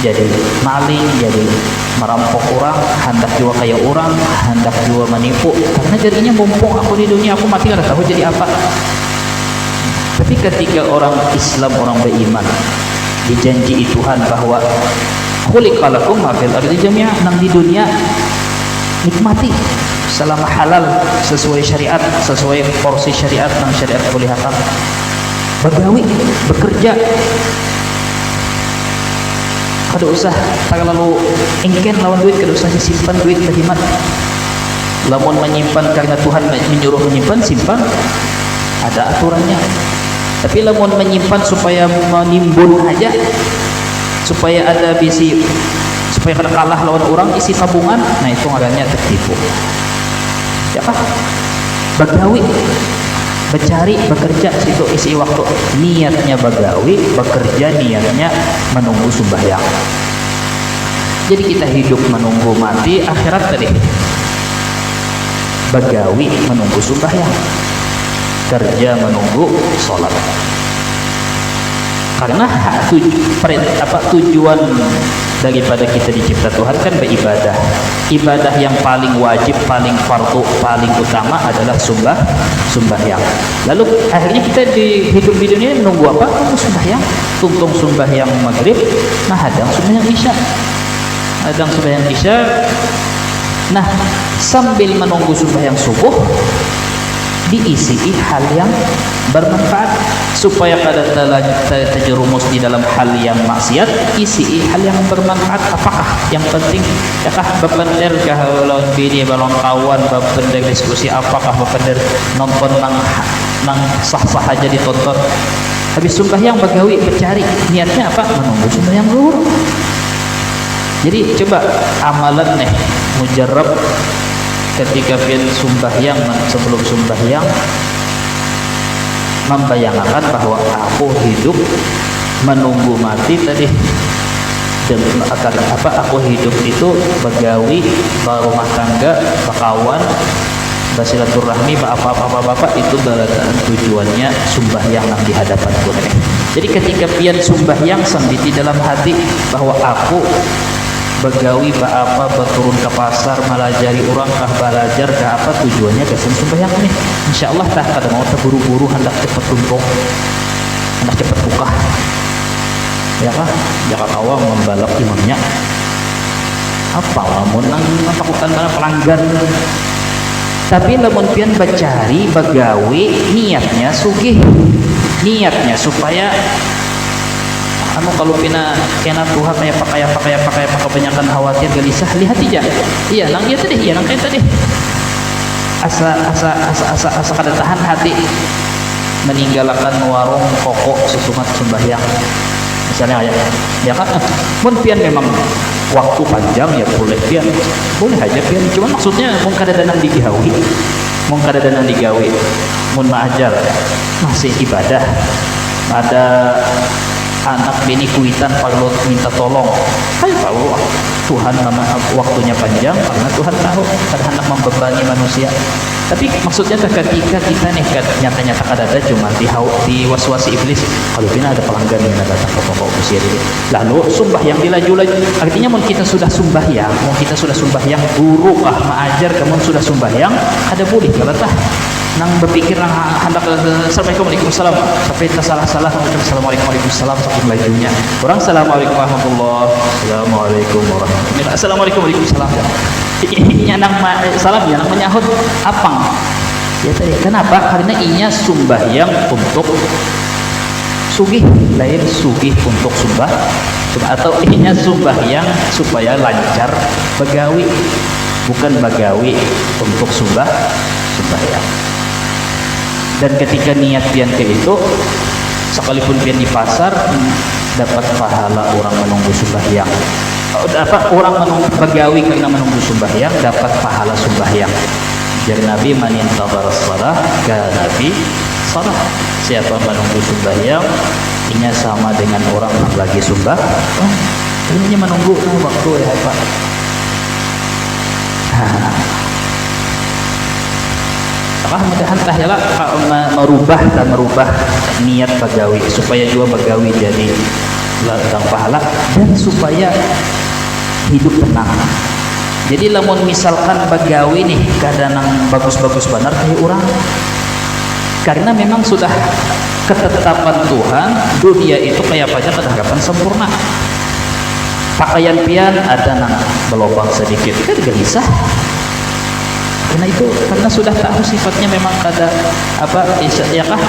jadi maling, jadi merampok orang, hendak juga kayak orang, hendak juga menipu, karena jadinya mumpung aku di dunia aku mati kada tahu jadi apa. Tapi ketika orang Islam, orang beriman, dijanji Tuhan bahwa khuliqalakum ma fil ardi jami'a, nang di dunia nikmati selama halal, sesuai syariat, sesuai porsi syariat, nang syariat kelihatan. Bagawi, bekerja, kada usah terlalu engken lawan duit, kada usah disimpan duit terhimat. Lamun menyimpan karena Tuhan menyuruh menyimpan, simpan, ada aturannya. Tapi lamun menyimpan supaya menimbun aja, supaya ada bisi, supaya kada kalah lawan orang, isi tabungan, nah itu ngarannya tertipu. Ya kan? Bagawi, bercari, bekerja, situ isi waktu, niatnya bagawi, bekerja niatnya menunggu sembahyang. Jadi kita hidup menunggu mati, akhirat tadi bagawi menunggu sembahyang, kerja menunggu sholat. Karena tujuan daripada kita dicipta Tuhan kan beribadah. Ibadah yang paling wajib, paling fardu, paling utama adalah sembahyang. Lalu akhirnya kita hidup di dunia menunggu apa? Menunggu sembahyang. Tungtung sembahyang maghrib, nah hadang sembahyang isya. Nah, sambil menunggu sembahyang subuh, diisi hal yang bermanfaat supaya kada terjerumus di dalam hal yang maksiat. Isi hal yang bermanfaat. Apakah yang penting? Yakah bepender kah lawan bini, balon kawan, bepender diskusi, apakah bepender nonton nang sah-sah aja ditonton. Habis sembahyang bagawi bercari, niatnya apa? Menunggu sembahyang zuhur. Jadi coba amalan nih mujarab ketika pian sembahyang, sebelum sembahyang membayangkan bahwa aku hidup menunggu mati tadi, dan akan apa, aku hidup itu begawi, berumah tangga, berkawan, bersilaturahmi, bapak itu balataan tujuannya sembahyang yang di hadapan Tuhan. Jadi ketika pian sembahyang sambil di dalam hati bahwa aku begawi apa, berturun ke pasar, melajari orang kah, belajar kah apa, tujuannya kesan sembahyang nih. Insyaallah tak kada mau terburu-buru, hendak cepat tumpuk, hendak cepat buka. Ya kah? Jaka awam membalap imamnya. Apa lamun nang takutan mana pelanggan. Tapi lamun pian bacari bagawe niatnya sugih, niatnya supaya kalau pina kena Tuhan kayak pakai kebanyakan khawatir gelisah, lihat aja iya nang iya tadi asa kada tahan hati meninggalkan warung koko sesumat sembahyang misalnya ya kan mun pian memang waktu panjang ya boleh aja pian, cuma maksudnya mun kada danang digawi mun maajar masih ibadah, ada anak bini kuitan perlu minta tolong, ayo kalau Tuhan nama waktunya panjang karena Tuhan tahu kada hendak membebani manusia. Tapi maksudnya ketika kita nih nyata-nyata kada ada cuma di waswasi iblis, kalau bina ada pelanggan yang datang ke pokok usia ini, lalu sembahyang dilaju-laju. Artinya mun kita sudah sembahyang guru kah maajar kamu sudah sembahyang ada boleh kalau tah nang berpikir nang hendak assalamualaikum waalaikumsalam sampai tersalah-salah mengucap assalamualaikum waalaikumsalam saking lajunya orang assalamualaikum warahmatullahi wabarakatuh assalamualaikum waalaikumsalam inya nang salam ya nang menyahut apang ya tadi kenapa karena inya sumbahyang untuk sugih lain sugih untuk sumbah atau inya sumbahyang supaya lancar bagawi bukan bagawi untuk sumbahyang. Dan ketika niat pian ke itu sekalipun pian di pasar dapat pahala orang menunggu sembahyang, orang menunggu bagawi karena menunggu sembahyang dapat pahala sembahyang. Jadi Nabi manintadhar shalah ka Nabi salah, siapa menunggu sembahyang ini sama dengan orang yang lagi ini menunggu waktu ya Pak. Mudahan tahyalah merubah niat bagawi supaya juga bagawi jadi ladang pahala dan supaya hidup tenang. Jadi lamun misalkan bagawi nih kadang bagus-bagus benar kayak orang karena memang sudah ketetapan Tuhan dunia itu kayak apa aja harapan sempurna. Pakaian pian ada nang berlobang sedikit kan gelisah. Karena sudah tahu sifatnya memang kada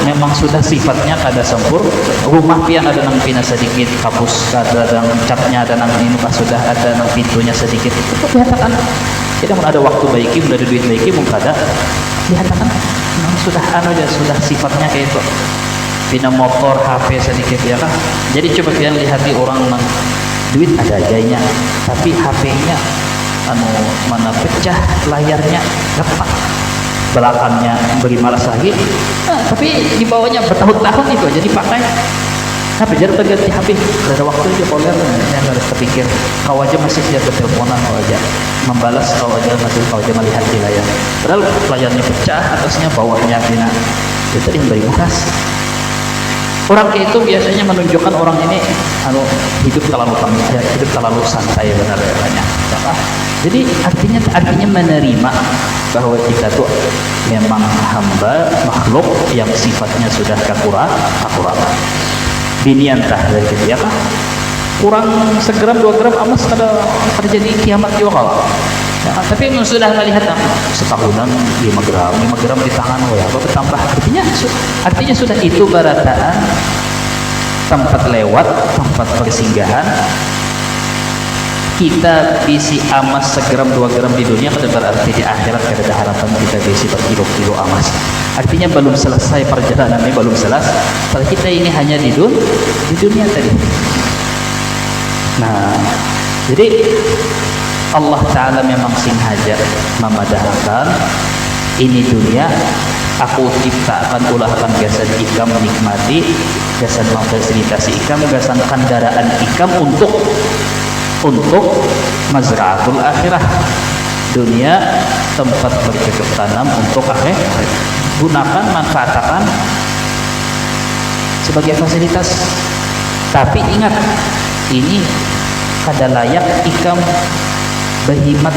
memang sudah sifatnya kada sempurna. Rumah pian ada nang pina sedikit kapus, ada nang catnya, ada nang ini sudah ada nang pintunya sedikit. Kelihatan tidak mau ada waktu baiki, ada duit baiki mung kada kelihatan memang sudah sudah sifatnya kayak itu. Pina motor, HP sedikit ya kan. Jadi coba pian lihat di orang nang duit ada ajanya, tapi HP-nya mana pecah, layarnya retak, belakangnya beri malas lagi, tapi di bawahnya bertahun-tahun itu aja dipakai. Tapi jangan terganti HP, ada waktu aja poler yang harus terpikir. Kau aja masih siap berteleponan, kau aja membalas, kau aja melihat di layar. Padahal layarnya pecah, atasnya bawahnya bina. Itu yang beri bekas. Orang itu biasanya menunjukkan orang ini hidup terlalu santai benar banyak. Jadi artinya menerima bahwa kita tuh memang hamba makhluk yang sifatnya sudah kekurangan. Binian tah dari ya kah? Kurang segram 2 gram amas kada terjadi kiamat juga kalau. Ya, tapi sudah melihat setahunan 5 gram di tangan apa bertambah artinya sudah itu barataan tempat lewat, tempat persinggahan. Kita bisi amas segram 2 gram di dunia kada berarti di akhirat kada ada harapan kita bisi berkilo-kilo amas. Artinya belum selesai perjalanan ini, belum selesai. Kalau kita ini hanya di dunia tadi. Nah, jadi Allah Ta'ala memang sengaja memadahkan ini dunia aku ciptakan ulahkan gasan ikam menikmati gasan memfasilitasi ikam gasan kendaraan ikam untuk mazra'atul akhirah dunia tempat bercocok tanam untuk akhirat gunakan manfaatkan sebagai fasilitas tapi ingat ini kada layak ikam berhimat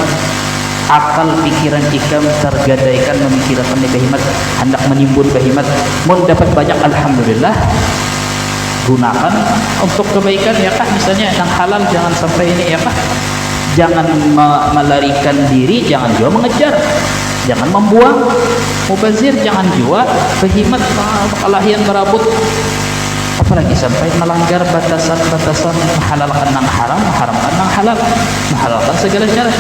akal pikiran ikam tergadaikan memikirkan berhimat hendak menimbun berhimat mun dapat banyak alhamdulillah gunakan untuk kebaikan ya kak misalnya yang halal jangan sampai ini ya kak jangan melarikan diri jangan juga mengejar jangan membuang, mubazir jangan jua, berhimat kalahian berabut, apalagi sampai melanggar batasan-batasan, menghalalkan nang haram, mengharamkan nang halal, menghalalkan segala cara.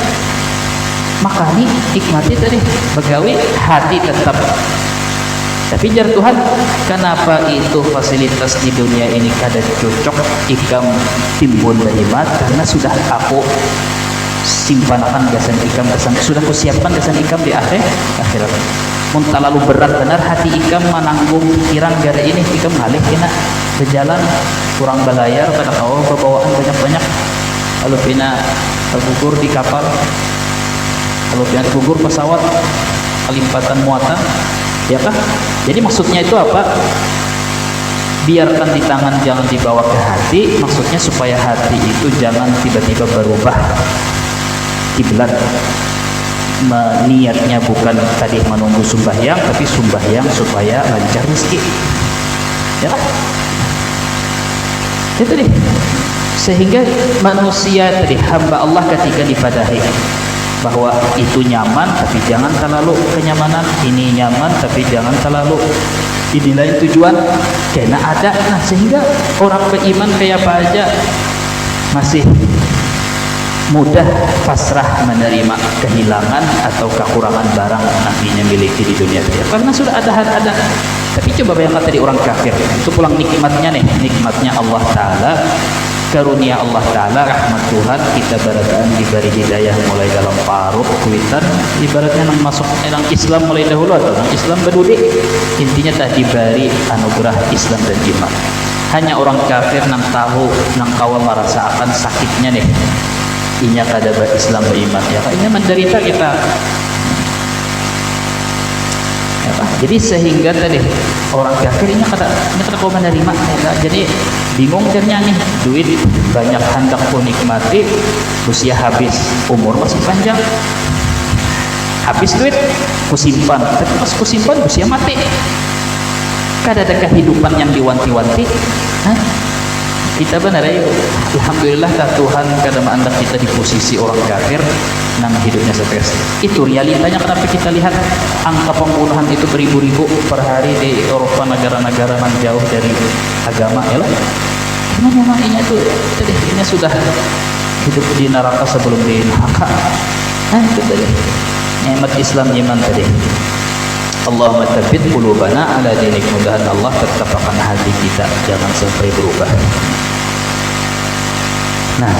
Maka ini nikmati tadi begawi hati tetap. Tapi jar Tuhan, kenapa itu fasilitas di dunia ini kada cocok ikam timbun berhimat? Karena sudah aku simpankan gasan ikam, sudah kusiapkan gasan ikam di akhirat. Mun terlalu berat benar hati ikam menanggung pikiran gara ini, ikam balik kena berjalan kurang belayar pada kau bawaan banyak-banyak, lalu pina tergugur di kapal, lalu pina tergugur pesawat, kelimpatan muatan, ya kah? Jadi maksudnya itu apa? Biarkan di tangan, jangan dibawa ke hati. Maksudnya supaya hati itu jangan tiba-tiba berubah kiblat. Niatnya bukan tadi menunggu sembahyang, tapi sembahyang supaya lancar rezeki. Ya kan? Itu deh. Sehingga manusia tadi, hamba Allah ketika dipadahi bahwa itu nyaman tapi jangan terlalu kenyamanan, ini nyaman tapi jangan terlalu, ini lain tujuan kena ada. Nah, sehingga orang beriman kayak apa aja masih mudah pasrah menerima kehilangan atau kekurangan barang nantinya miliki di dunia dia, karena sudah ada. Tapi coba bayangkan tadi orang kafir itu pulang nikmatnya nih, nikmatnya Allah Ta'ala, karunia Allah Ta'ala, rahmat Tuhan, kita barataan diberi hidayah mulai dalam parut kuitan, ibaratnya nang masuk nang Islam mulai dahulu atau nang Islam berdudik, intinya tak diberi anugerah Islam dan iman. Hanya orang kafir nang tahu, nang kawa merasakan sakitnya nih, inya kada Islam beriman, ya ini menderita kita. Ya, jadi sehingga tadi orang kafir ini kada kau menerima, ya, jadi bingung caranya nih, duit banyak hendak ku nikmati, usia habis, umur masih panjang, habis duit ku simpan, tapi pas ku simpan usia mati, kada ada kehidupan yang diwanti-wanti. Kita benar ya, alhamdulillah Tuhan kadang anda kita di posisi orang kafir nang hidupnya stres. Itu realitanya. Kenapa kita lihat angka pembunuhan itu beribu-ribu per hari di Eropa, negara-negara yang jauh dari agama, ya lah. Memang ini tuh tadi ini sudah hidup di neraka sebelum di neraka. Itu tadi nikmat Islam, iman tadi. Allahumma tsabbit qulubana ala dinik, mudahan Allah tetapkan hati kita jangan sampai berubah. Nah,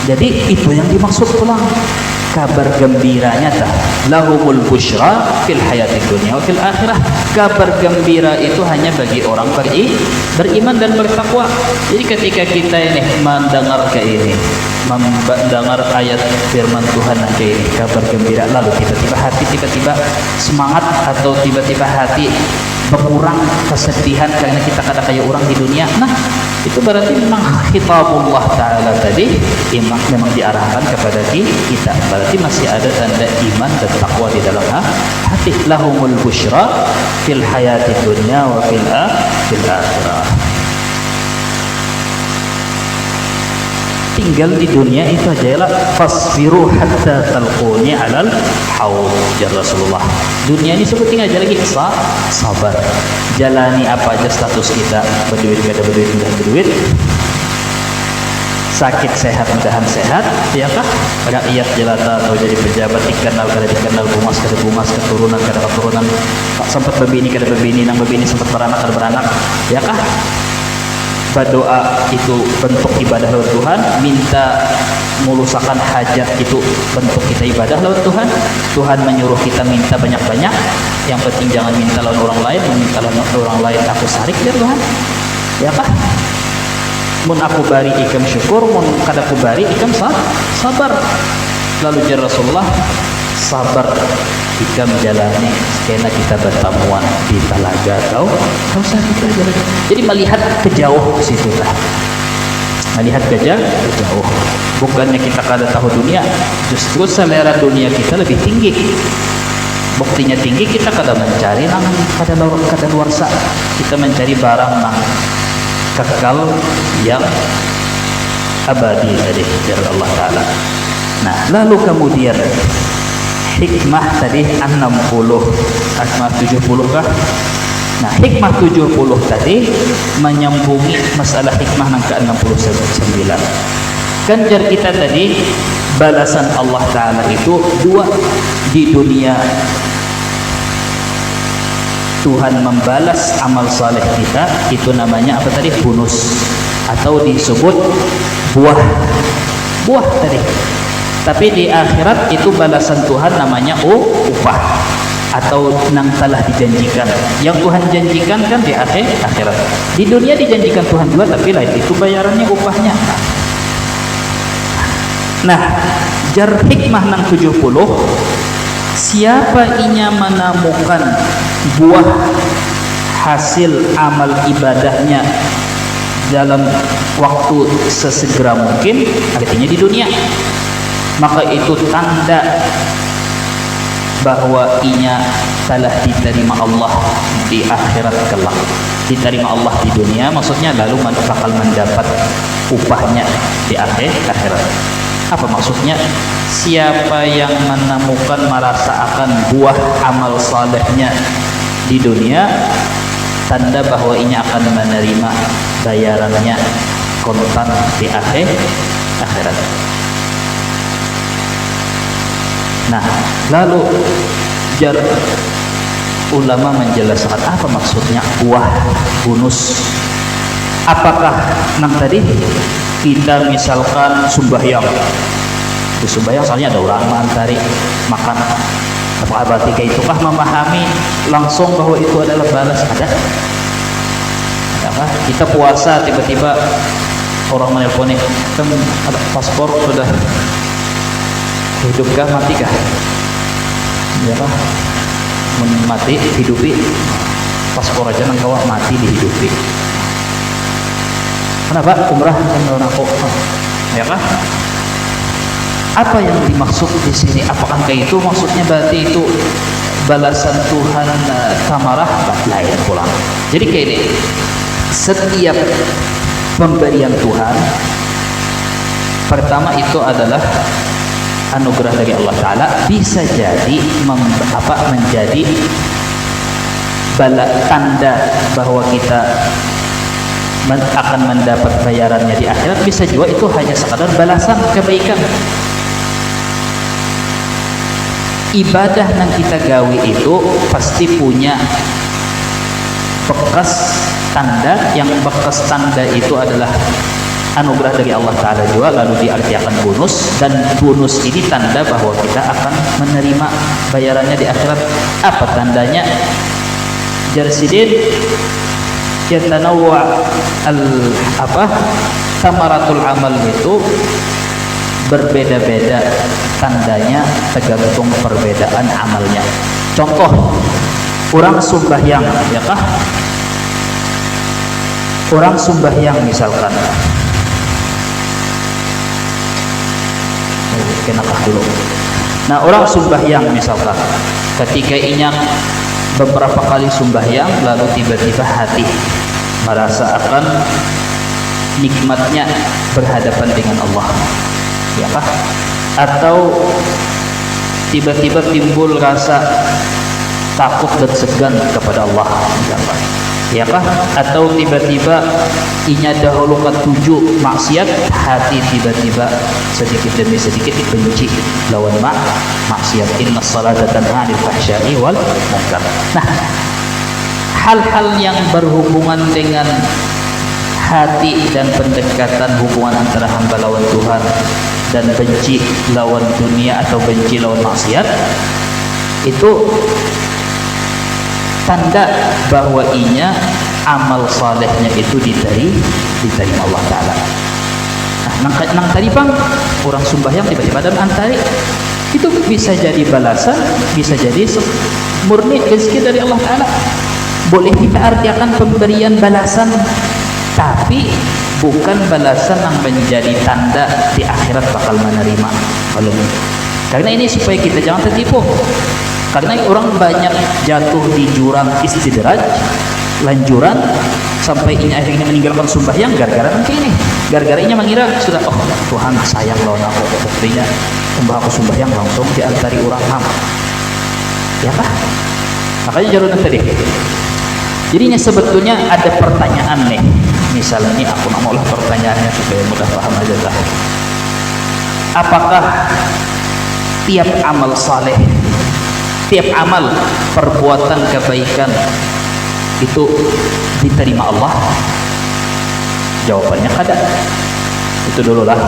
jadi itu yang dimaksud pulang kabar gembiranya tah, lahumul busyra fil hayatid dunya wa fil akhirah. Kabar gembira itu hanya bagi orang beriman dan bertakwa. Jadi ketika kita ini mendengar ke ini, mendengar ayat firman Tuhan nanti ini, kabar gembira, lalu tiba-tiba hati tiba-tiba semangat, atau tiba-tiba hati berkurang kesedihan karena kita kada kayak orang di dunia. Nah, itu berarti memang khitabullah Ta'ala tadi memang diarahkan kepada kita. Berarti masih ada tanda iman dan takwa di dalam hati. Lahumul busyra fil hayati dunya wa fil akhirah. Tinggal di dunia itu aja lah, fasbiru hatta talquni alal haud, ya Rasulullah. Dunia ini seperti aja lagi, sabar, jalani apa aja status kita, berduit kada berduit, mudah berduit, sakit sehat mudahan sehat, ya kah? Rakyat jelata atau jadi pejabat, dikenal kada dikenal, bumas kada bumas, keturunan kada keturunan, sempat berbini kada berbini, nang berbini sempat beranak kada beranak, ya kah? Berdoa itu bentuk ibadah lawan Tuhan, minta mulusakan hajat itu bentuk kita ibadah lawan Tuhan. Tuhan menyuruh kita minta banyak-banyak, yang penting jangan minta lawan orang lain, meminta lawan orang lain aku sarik dari Tuhan, ya kah? Mun aku bari ikam syukur, mun kada aku bari ikam sabar. Lalu jari Rasulullah, sabar jika menjalani skena kita bertemuan di telaga atau sakit berjalan. Jadi melihat ke jauh ke situ lah, melihat ke jauh. Bukannya kita kada tahu dunia, justru selera dunia kita lebih tinggi. Buktinya tinggi, kita kada mencari nang kada luar sa, kita mencari barang nang kekal yang abadi tadi dari Allah Ta'ala. Nah, lalu kemudian hikmah tadi 60, hikmah 70 kah? Nah, hikmah 70 tadi menyambungi masalah hikmah yang ke-69. Kan jar kita tadi balasan Allah Ta'ala itu dua. Di dunia Tuhan membalas amal saleh kita, itu namanya apa tadi? Bonus, atau disebut buah tadi. Tapi di akhirat itu balasan Tuhan namanya upah, atau nang telah dijanjikan. Yang Tuhan janjikan kan di akhirat. Di dunia dijanjikan Tuhan juga, tapi lain itu bayarannya, upahnya. Nah, jar hikmah nang 70, siapa inya menemukan buah hasil amal ibadahnya dalam waktu sesegera mungkin, artinya di dunia, maka itu tanda bahwa inya telah diterima Allah di akhirat kelak. Diterima Allah di dunia maksudnya, lalu bakal mendapat upahnya di akhirat. Apa maksudnya? Siapa yang menemukan, merasakan buah amal salehnya di dunia, tanda bahwa inya akan menerima bayarannya kontan di akhirat. Nah, lalu jar ulama menjelaskan apa maksudnya buah bonus. Apakah nang tadi kita misalkan sembahyang, di sembahyang soalnya ada orang mantari makan, apakah berarti kayak itukah memahami langsung bahwa itu adalah balas? Ada apa? Kita puasa tiba-tiba orang menelpon, kan ada paspor sudah hidupkah matikah? Ya kah? Mati hidupi, paspor aja nang kawah mati dihidupi. Kenapa? Umrah kan aku, ya kah? Apa yang dimaksud di sini? Apakah kayak itu maksudnya berarti itu balasan Tuhan tamarah? Lain pulang. Jadi kayak ini, setiap pemberian Tuhan pertama itu adalah anugerah dari Allah Ta'ala, bisa jadi menjadi tanda bahwa kita akan mendapat bayarannya di akhirat. Bisa juga itu hanya sekadar balasan kebaikan. Ibadah yang kita gawe itu pasti punya bekas tanda, yang bekas tanda itu adalah anugerah dari Allah Ta'ala juga, lalu diartikan bonus, dan bonus ini tanda bahwa kita akan menerima bayarannya di akhirat. Apa tandanya? Jarsidin yatanawwa samaratul amal itu berbeda-beda tandanya, tergantung perbedaan amalnya. Contoh, orang sembahyang, ya kah? Orang sembahyang misalkan, kenakah dulu. Nah, orang sembahyang misalkan, ketika inya beberapa kali sembahyang, lalu tiba-tiba hati merasa akan nikmatnya berhadapan dengan Allah, ya kah? Atau tiba-tiba timbul rasa takut dan segan kepada Allah, ya kah? Atau tiba-tiba inya dahulu ketujuh maksiat, hati tiba-tiba sedikit demi sedikit benci lawan maksiat. Inna salata tanha 'anil fahsya'i wal munkar. Nah, hal-hal yang berhubungan dengan hati dan pendekatan hubungan antara hamba lawan Tuhan, dan benci lawan dunia atau benci lawan maksiat, itu tanda bahwa inya amal salehnya itu diterima Allah Ta'ala. Nah, nang tadi bang, orang sembahyang tiba-tiba dan antari, itu bisa jadi balasan, bisa jadi murni rezeki dari Allah Ta'ala. Boleh kita artikan pemberian balasan, tapi bukan balasan yang menjadi tanda di akhirat bakal menerima. Karena ini supaya kita jangan tertipu. Karena orang banyak jatuh di jurang istidraj, lanjuran sampai ini akhirnya meninggalkan sembahyang gara-gara nanti ini, gara-gara ini mengira sudah, oh Tuhan sayang lawan aku, sepertinya umpah aku sembahyang langsung diantari orang ham, ya kah? Makanya jalur tadi. Jadinya sebetulnya ada pertanyaan nih, misalnya ini aku maulah pertanyaannya supaya mudah paham aja lah. Apakah tiap amal saleh, tiap amal perbuatan kebaikan itu diterima Allah? Jawabannya kada. Itu dulu lah.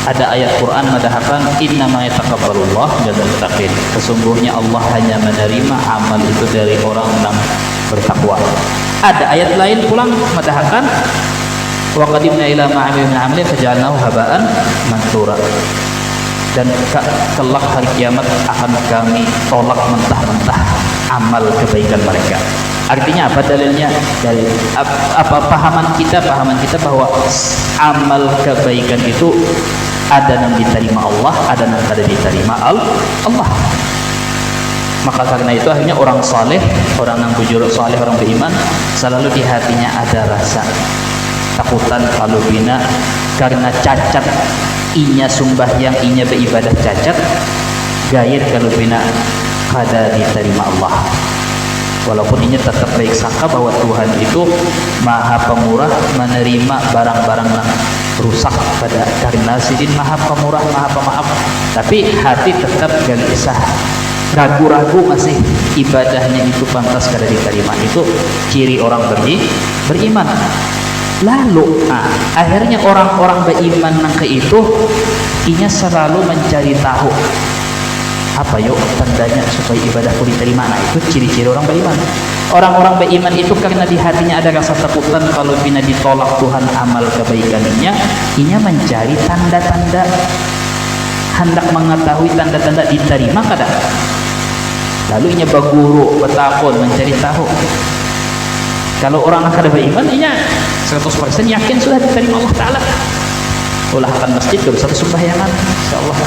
Ada ayat Quran mendahkan innama yataqabbalullah minal muttaqin. Sesungguhnya Allah hanya menerima amal itu dari orang yang bertakwa. Ada ayat lain pulang mendahkan wa qadimna ila ma 'amilu min 'amalin faj'alnahu haba'an mansura. Dan kelak hari kiamat akan kami tolak mentah-mentah amal kebaikan mereka. Artinya apa dalilnya? Dari apa pahaman kita bahwa amal kebaikan itu ada yang diterima Allah, ada yang tidak diterima Allah. Maka karena itu akhirnya orang saleh, orang yang bujur saleh, orang beriman, selalu di hatinya ada rasa takutan kalau bina karena cacat inya sembahyang, inya beribadah cacat, gair kalau bina kada diterima Allah. Walaupun ini tetap baik sangka bahwa Tuhan itu maha pemurah, menerima barang-barang yang rusak pada karena sidin maha pemurah, maha pemaaf, tapi hati tetap gelisah, ragu-ragu masih ibadahnya itu pantas kada diterima. Itu ciri orang beriman. Lalu akhirnya orang-orang beriman nang ke itu inya selalu mencari tahu apa yuk tandanya supaya ibadahku diterima. Nah itu ciri-ciri orang beriman. Orang-orang beriman itu karena di hatinya ada rasa takutan kalau bina ditolak Tuhan amal kebaikannya, inya mencari tanda-tanda, hendak mengetahui tanda-tanda diterima kada. Lalu inya berguru, bertakun, mencari tahu. Kalau orang kada beriman, inya 100% yakin sudah diterima Allah Ta'ala. Ulah akan masjid gak bisa sembahyangan, insyaallah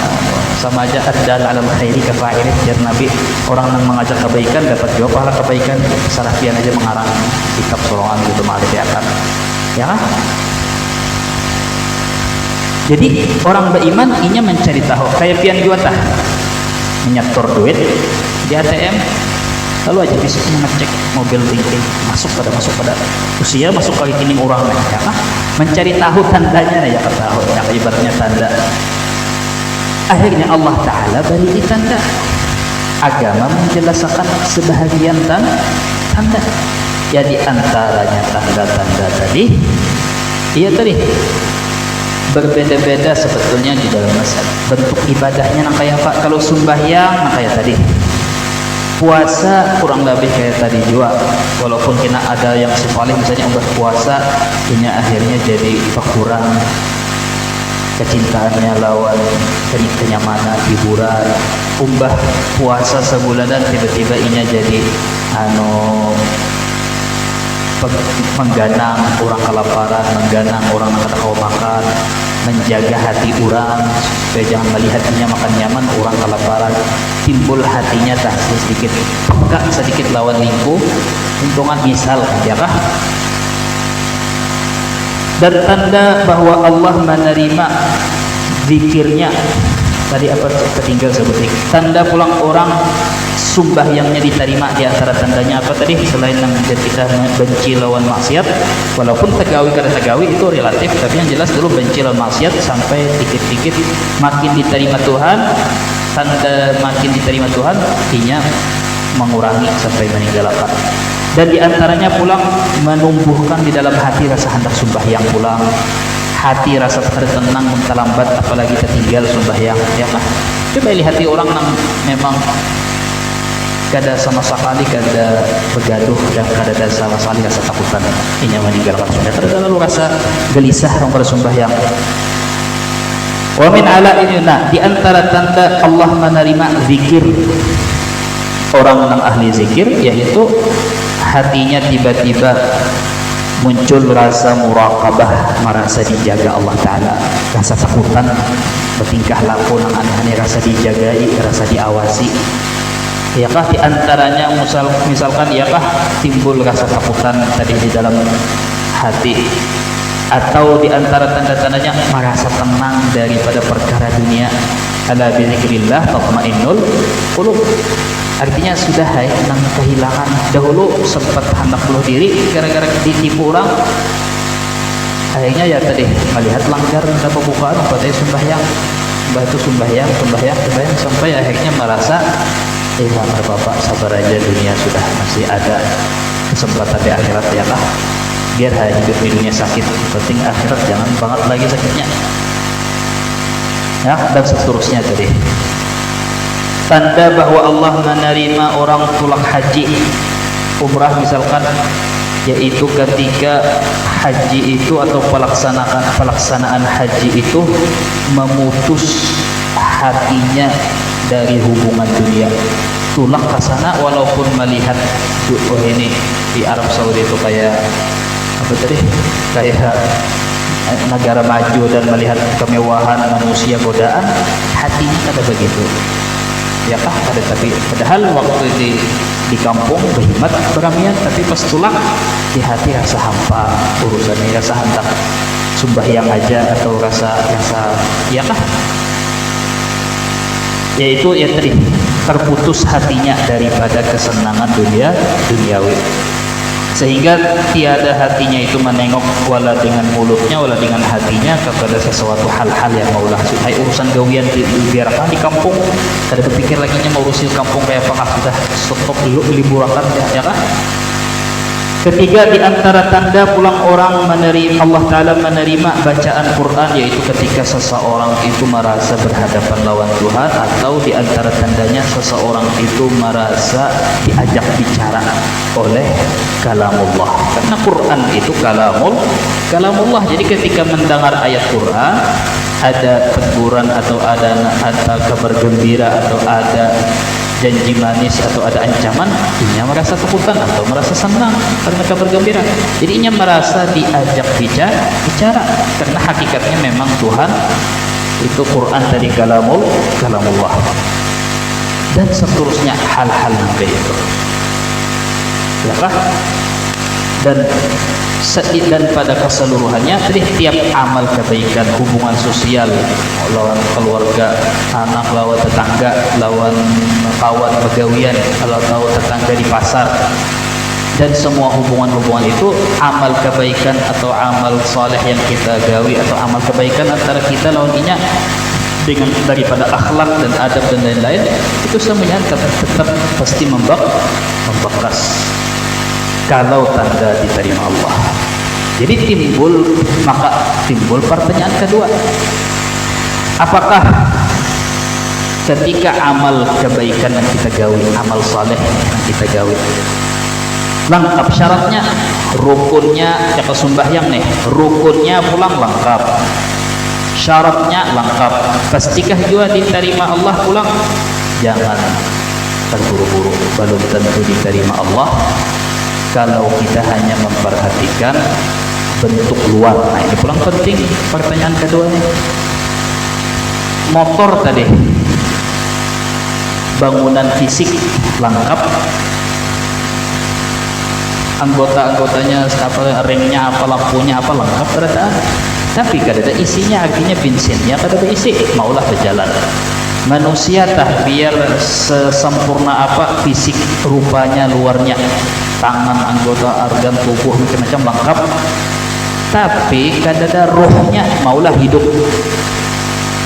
sama aja ad-dal 'alal khairi kafa'ilih. Jar Nabi, orang yang mengajak kebaikan dapat juga pahala kebaikan. Sarafian aja mengarang kitab solongan gitu ma'rifiatan, ya kan? Jadi orang beriman inya mencari tahu, kayak pian juata menyetor duit di ATM, lalu aja bisa mengecek mobil tinggi masuk pada usia masuk kali ini orang ya kan, mencari tahu tandanya ya tahu yang ibaratnya tanda. Akhirnya Allah Ta'ala beri tanda. Agama menjelaskan sebahagian tanda. Jadi antaranya tanda-tanda tadi, iya tadi berbeda-beda sebetulnya di dalam masalah bentuk ibadahnya nang kayak apa. Kalau sembahyang nang kayak tadi, puasa kurang lebih kayak tadi juga. Walaupun kena ada yang sepaling misalnya udah puasa ini akhirnya jadi berkurang kecintaannya lawan kenyamanan hiburan. Umbah puasa sebulanan tiba-tiba inya jadi mengganang orang kelaparan, mengganang orang yang kada makan, menjaga hati orang supaya jangan melihatnya makan nyaman orang kelaparan, timbul hatinya tak sedikit peka sedikit lawan lingkup untungan misal ya kah. Dan tanda bahwa Allah menerima zikirnya tadi apa ketinggal sebutin tanda pulang orang sumbahyangnya diterima. Di antara tandanya apa tadi selain yang kita benci lawan maksiat, walaupun tegawi kada tegawi itu relatif, tapi yang jelas dulu benci lawan maksiat sampai dikit-dikit makin diterima Tuhan. Tanda makin diterima Tuhan artinya mengurangi sampai meninggalkan. Dan diantaranya pulang menumbuhkan di dalam hati rasa hendak sembahyang pulang, hati rasa tertenang menterlambat apalagi tertinggal sembahyang ya kan. Coba lihat hati orang yang memang kada sama sekali kada bergaduh dan kada ada sama sekali rasa takutan ini meninggalkan sembahyang, kada lalu rasa gelisah orang pada sembahyang. Wa min ala'ina, di antara tanda Allah menerima zikir orang yang ahli zikir yaitu hatinya tiba-tiba muncul rasa muraqabah, merasa dijaga Allah Ta'ala, rasa takutan bertingkah laku yang aneh-aneh, rasa dijagai, rasa diawasi. Iyakah di antaranya misalkan iyakah timbul rasa takutan tadi di dalam hati, atau di antara tanda-tandanya merasa tenang daripada perkara dunia. Ala bi dzikrillah tatma'innul qulub. Artinya sudah nang kehilangan dahulu sempat hendak bunuh diri gara-gara ditipu orang. Akhirnya ya tadi melihat langgar ada pembukaan pada sembahyang. Mbah itu sembahyang sampai akhirnya merasa sabar Bapak, sabar aja, dunia sudah masih ada kesempatan di akhirat ya lah. Biar hidup di dunia sakit, penting akhirat jangan banget lagi sakitnya. Ya, dan seterusnya tadi. Tanda bahwa Allah menerima orang pulang haji, umrah misalkan, yaitu ketika haji itu atau pelaksanaan haji itu memutus hatinya dari hubungan dunia. Tulak ke sana walaupun melihat ini di Arab Saudi itu kayak apa tadi? Kayak negara maju dan melihat kemewahan manusia, godaan, hatinya ada begitu. Ya kah ada, tapi padahal waktu di kampung berhikmat beramian, tapi pas tulak di hati rasa hampa, urusannya rasa hendak sembahyang aja atau rasa ya kah, yaitu ya tadi terputus hatinya daripada kesenangan duniawi, sehingga tiada hatinya itu menengok wala dengan mulutnya wala dengan hatinya kepada sesuatu hal-hal yang maulah. Hai urusan gawian dibiarkan di kampung, kada kepikir lagi nya mau urusin kampung kayak apa, sudah stop dulu liburan ya kan. Ketiga, di antara tanda pulang orang menerima Allah Ta'ala menerima bacaan Quran, yaitu ketika seseorang itu merasa berhadapan lawan Tuhan, atau di antara tandanya seseorang itu merasa diajak bicara oleh kalamullah, karena Quran itu kalamullah. Jadi ketika mendengar ayat Quran, ada teguran atau ada kabar gembira atau ada janji manis atau ada ancaman, inya merasa takutan atau merasa senang karena kabar gembira. Jadi inya merasa diajak bicara karena hakikatnya memang Tuhan itu Quran dari kalamullah, dan seterusnya hal-hal seperti itu. Ya, dan pada keseluruhannya tiap amal kebaikan, hubungan sosial lawan keluarga, anak lawan tetangga, lawan kawan pegawian, atau tetangga di pasar, dan semua hubungan-hubungan itu amal kebaikan atau amal soleh yang kita gawi atau amal kebaikan antara kita lawan inya dengan daripada akhlak dan adab dan lain-lain, itu semuanya tetap pasti membekas kalau tanda diterima Allah. Jadi timbul pertanyaan kedua, apakah ketika amal kebaikan yang kita gawi, amal saleh yang kita gawi, lengkap syaratnya, rukunnya, ya sembahyang nih, rukunnya pulang lengkap, syaratnya lengkap, pastikah juga diterima Allah pulang? Jangan terburu-buru, belum tentu diterima Allah kalau kita hanya memperhatikan bentuk luar. Nah ini pulang penting, pertanyaan kedua nih. Motor tadi, bangunan fisik lengkap, anggota-anggotanya apa, remnya apa, lampunya apa, lengkap ada, tapi kada ada isinya, artinya bensinnya kada ada isi, maulah berjalan. Manusia tah biar sesempurna apa fisik rupanya, luarnya, tangan, anggota, organ tubuh macam-macam lengkap, tapi kada ada rohnya, maulah hidup,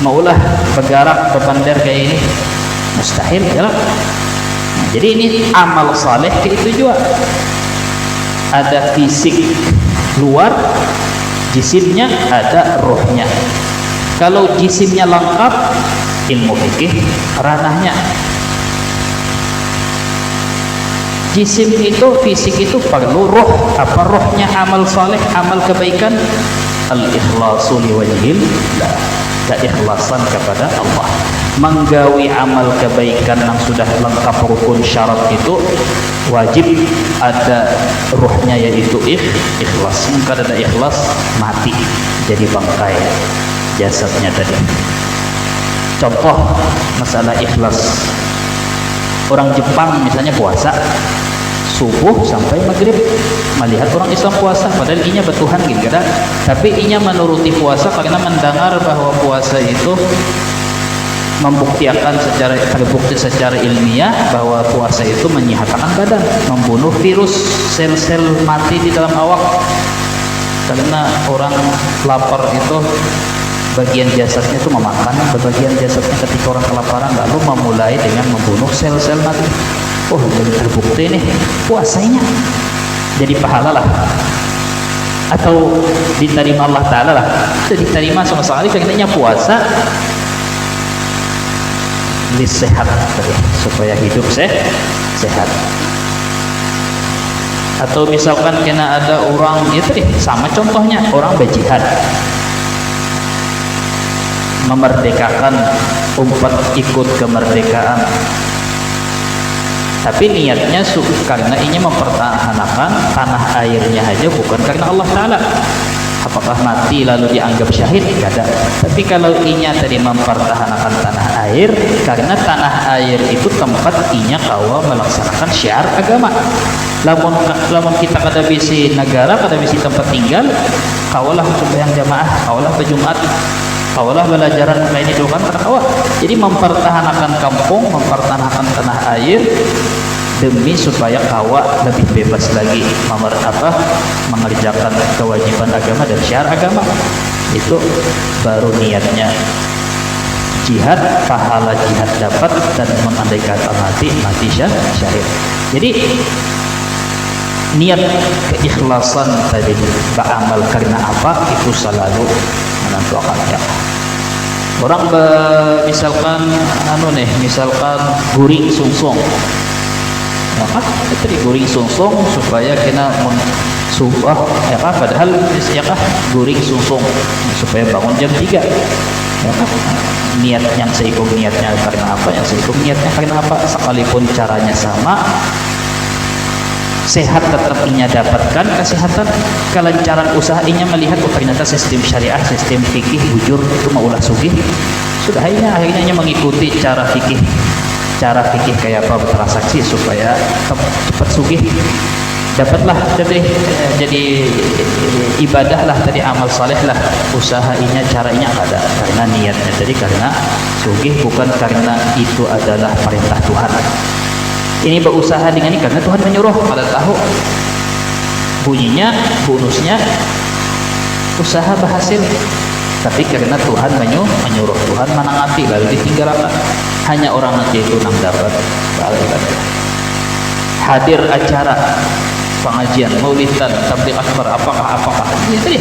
maulah bergerak, berbandar kayak ini, mustahil ya lah. Nah, jadi ini amal saleh itu juga ada fisik luar, jisimnya, ada rohnya. Kalau jisimnya lengkap, ilmu fikih ranahnya. Jisim itu, fisik itu perlu roh. Apa rohnya amal saleh, amal kebaikan? Al-ikhlasu liwajhillah, keikhlasan kepada Allah. Menggawi amal kebaikan yang sudah lengkap rukun syarat itu wajib ada rohnya, yaitu ikhlas. Mungkin ada ikhlas, mati jadi bangkai jasadnya tadi. Contoh masalah ikhlas, Orang Jepang misalnya puasa subuh sampai maghrib, melihat orang Islam puasa padahal inya bertuhan gitu kan, tapi inya menuruti puasa karena mendengar bahwa puasa itu terbukti secara ilmiah bahwa puasa itu menyehatkan badan, membunuh virus, sel-sel mati di dalam awak. Karena orang lapar itu bagian jasadnya itu memakan, bagian jasadnya ketika orang kelaparan lalu memulai dengan membunuh sel-sel mati. Oh, jadi terbukti nih puasanya, jadi pahala lah, atau diterima Allah Ta'ala lah. Itu diterima sama sekali karena puasa sehat, supaya hidup sehat. Atau misalkan kena ada orang itu deh, sama contohnya orang berjihad memerdekakan umat, ikut kemerdekaan, tapi niatnya karena ingin mempertahankan tanah airnya aja, bukan karena Allah Ta'ala. Apakah mati lalu dianggap syahid? Tidak. Tapi kalau inya tadi mempertahankan tanah air, karena tanah air itu tempat inya kawa melaksanakan syiar agama. Lamun kita kada bisi negara, kada bisi tempat tinggal, kawalah sembahyang jamaah, kawalah berjumat, kawalah belajaran lain itu kan kawa. Jadi mempertahankan kampung, mempertahankan tanah air demi supaya kawa lebih bebas lagi mengerjakan kewajiban agama dan syiar agama. Itu baru niatnya jihad, pahala jihad dapat, dan andai kata mati syahid. Jadi niat keikhlasan tadi beramal karena apa itu selalu menentukan ya. Orang misalkan misalkan guring sungsung, maka itu diguring sungsung supaya kena subuh ya kah, padahal ya kah guring sungsung supaya bangun jam 3 ya kah, niat yang seikut niatnya karena apa, yang seikut niatnya karena apa, sekalipun caranya sama, sehat tetap inya dapatkan, kesehatan kelancaran usaha inya melihat ternyata sistem syariah, sistem fikih bujur itu maulah sugih, sudah akhirnya mengikuti cara fikih kayak apa bertransaksi supaya cepat sugih, dapatlah jadi ibadah lah tadi, amal saleh lah, usahainya caranya ada karena niatnya tadi karena sugih, bukan karena itu adalah perintah Tuhan. Ini berusaha dengan ini karena Tuhan menyuruh, pada tahu bunyinya bonusnya usaha berhasil, tapi karena Tuhan menyuruh, Tuhan menangati lalu ditinggalkan. Hanya orang nanti itu nang dapat hadir acara pengajian maulidan tabligh akbar, apakah ini tadi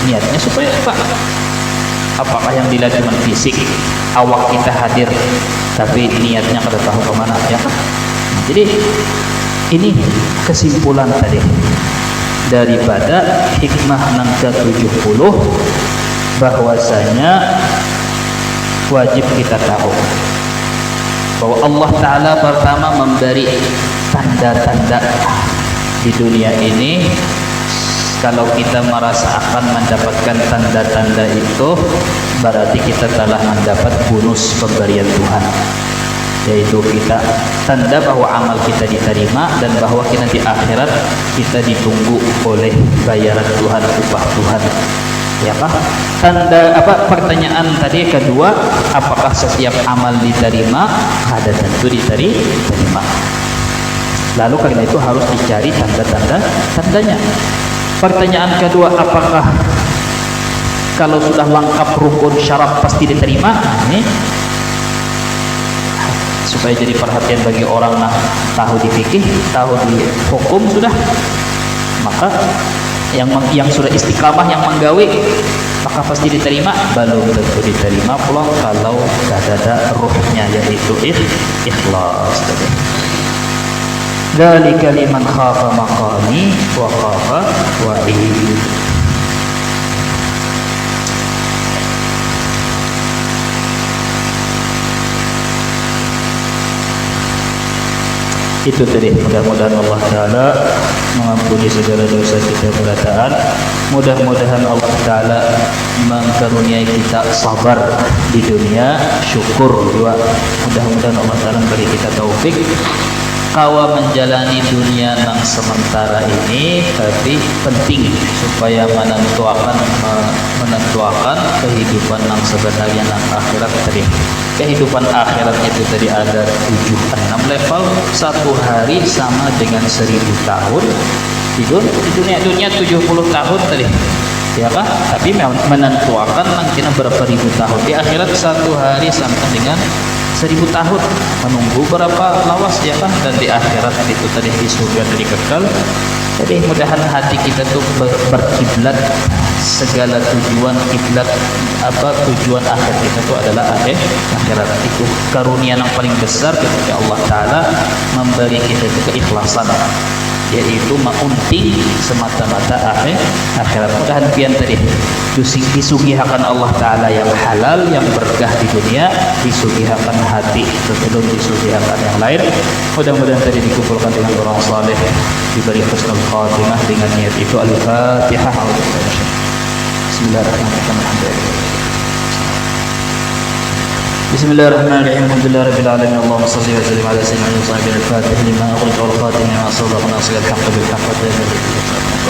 niatnya supaya apa? Apakah yang dilihat cuma fisik awak kita hadir, tapi niatnya kada tahu kemana ya kan? Jadi ini kesimpulan tadi daripada hikmah nang ke-70, bahwasanya wajib kita tahu bahwa Allah Ta'ala pertama memberi tanda-tanda di dunia ini. Kalau kita merasa akan mendapatkan tanda-tanda itu, berarti kita telah mendapat bonus pemberian Tuhan, yaitu kita tanda bahwa amal kita diterima dan bahwa kita di akhirat kita ditunggu oleh bayaran Tuhan, upah Tuhan. Ya Pak, tanda apa pertanyaan tadi kedua, apakah setiap amal diterima? Ada tentu diterima. Lalu karena itu harus dicari tandanya. Pertanyaan kedua, apakah kalau sudah lengkap rukun syarat pasti diterima? Ini supaya jadi perhatian bagi orang tahu di fikih, tahu di hukum sudah, maka yang sudah istiqamah, yang menggawe, maka pasti diterima. Belum tentu diterima pula kalau tidak ada ruhnya, yaitu ikhlas. Dzalika liman khafa maqami wa khafa wa'id. Itu tadi, mudah-mudahan Allah Ta'ala mengampuni segala dosa kita berataan. Mudah-mudahan Allah Ta'ala mengkaruniai kita sabar di dunia, syukur juga. Mudah-mudahan Allah Ta'ala beri kita taufik kawa menjalani dunia nang sementara ini, tapi penting supaya menentukan kehidupan nang sebenarnya nang akhirat tadi. Kehidupan akhirat itu tadi ada 7-6 level. Satu hari sama dengan 1000 tahun. Di dunia 70 tahun tadi, ya kah? Tapi menentukan nanti berapa ribu tahun. Di akhirat satu hari sama dengan 1000 tahun, menunggu berapa lawas, ya kah? Dan di akhirat itu tadi di surga tadi kekal. Jadi mudahan hati kita tuh berkiblat, segala tujuan kiblat tujuan akhir kita itu adalah akhirat. Itu karunia yang paling besar ketika Allah Ta'ala memberi kita itu keikhlasan, yaitu maunting semata-mata akhirat. Mudahan pian tadi disugihakan Allah Ta'ala yang halal, yang berkah di dunia, disugihakan hati sebelum disugihakan yang lain. Mudah-mudahan tadi dikumpulkan dengan orang saleh, diberi husnul khatimah dengan niat itu. Al-Fatihah. Bismillahirrahmanirrahim. Bismillahirrahmanirrahim. Alhamdulillahirabbil alamin. Allahumma shalli wa sallim ala sayyidina Muhammadin al-Fatih lima ughliqa wal khatim lima sabaqa nasir al-haqq bil haqq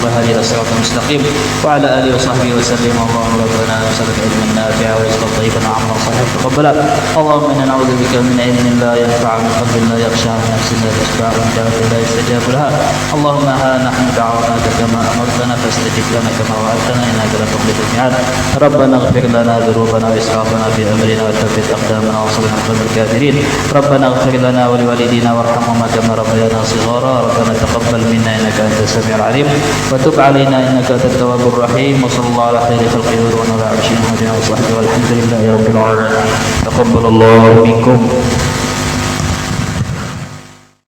wa hadi as-siratal mustaqim wa ala alihi wa sahbihi wa sallim. Allahumma rabbana salli ilman nafi'a wa rizqan thayyiban wa 'amalan salihan taqabbala. Allahumma inna na'udzu bika min ilmin la yanfa'u wa min qalbin la yakhsha wa nafsin la tashba'u wa da'watin la yustajabu laha. Allahumma ha nahnu da'awnaka kama amartana fastajib lana kama wa'adtana innaka la tukhliful mi'ad. Rabbana ighfir lana dhunubana wa israfana fi amrina wa thabbit aqdamana wa ansurna 'alal kafirin. Rabbana ighfir lana wa liwalidina warhamhuma kama rabbayana shighara. Rabbana taqabbal minna innaka antas samiul 'alim wa tub 'alaina innaka antat tawwabur rahim. Wa sallallahu ala khairi khalqihi wa ala alihi wa sahbihi walhamdulillahi rabbil alamin. Taqabbalallahu minkum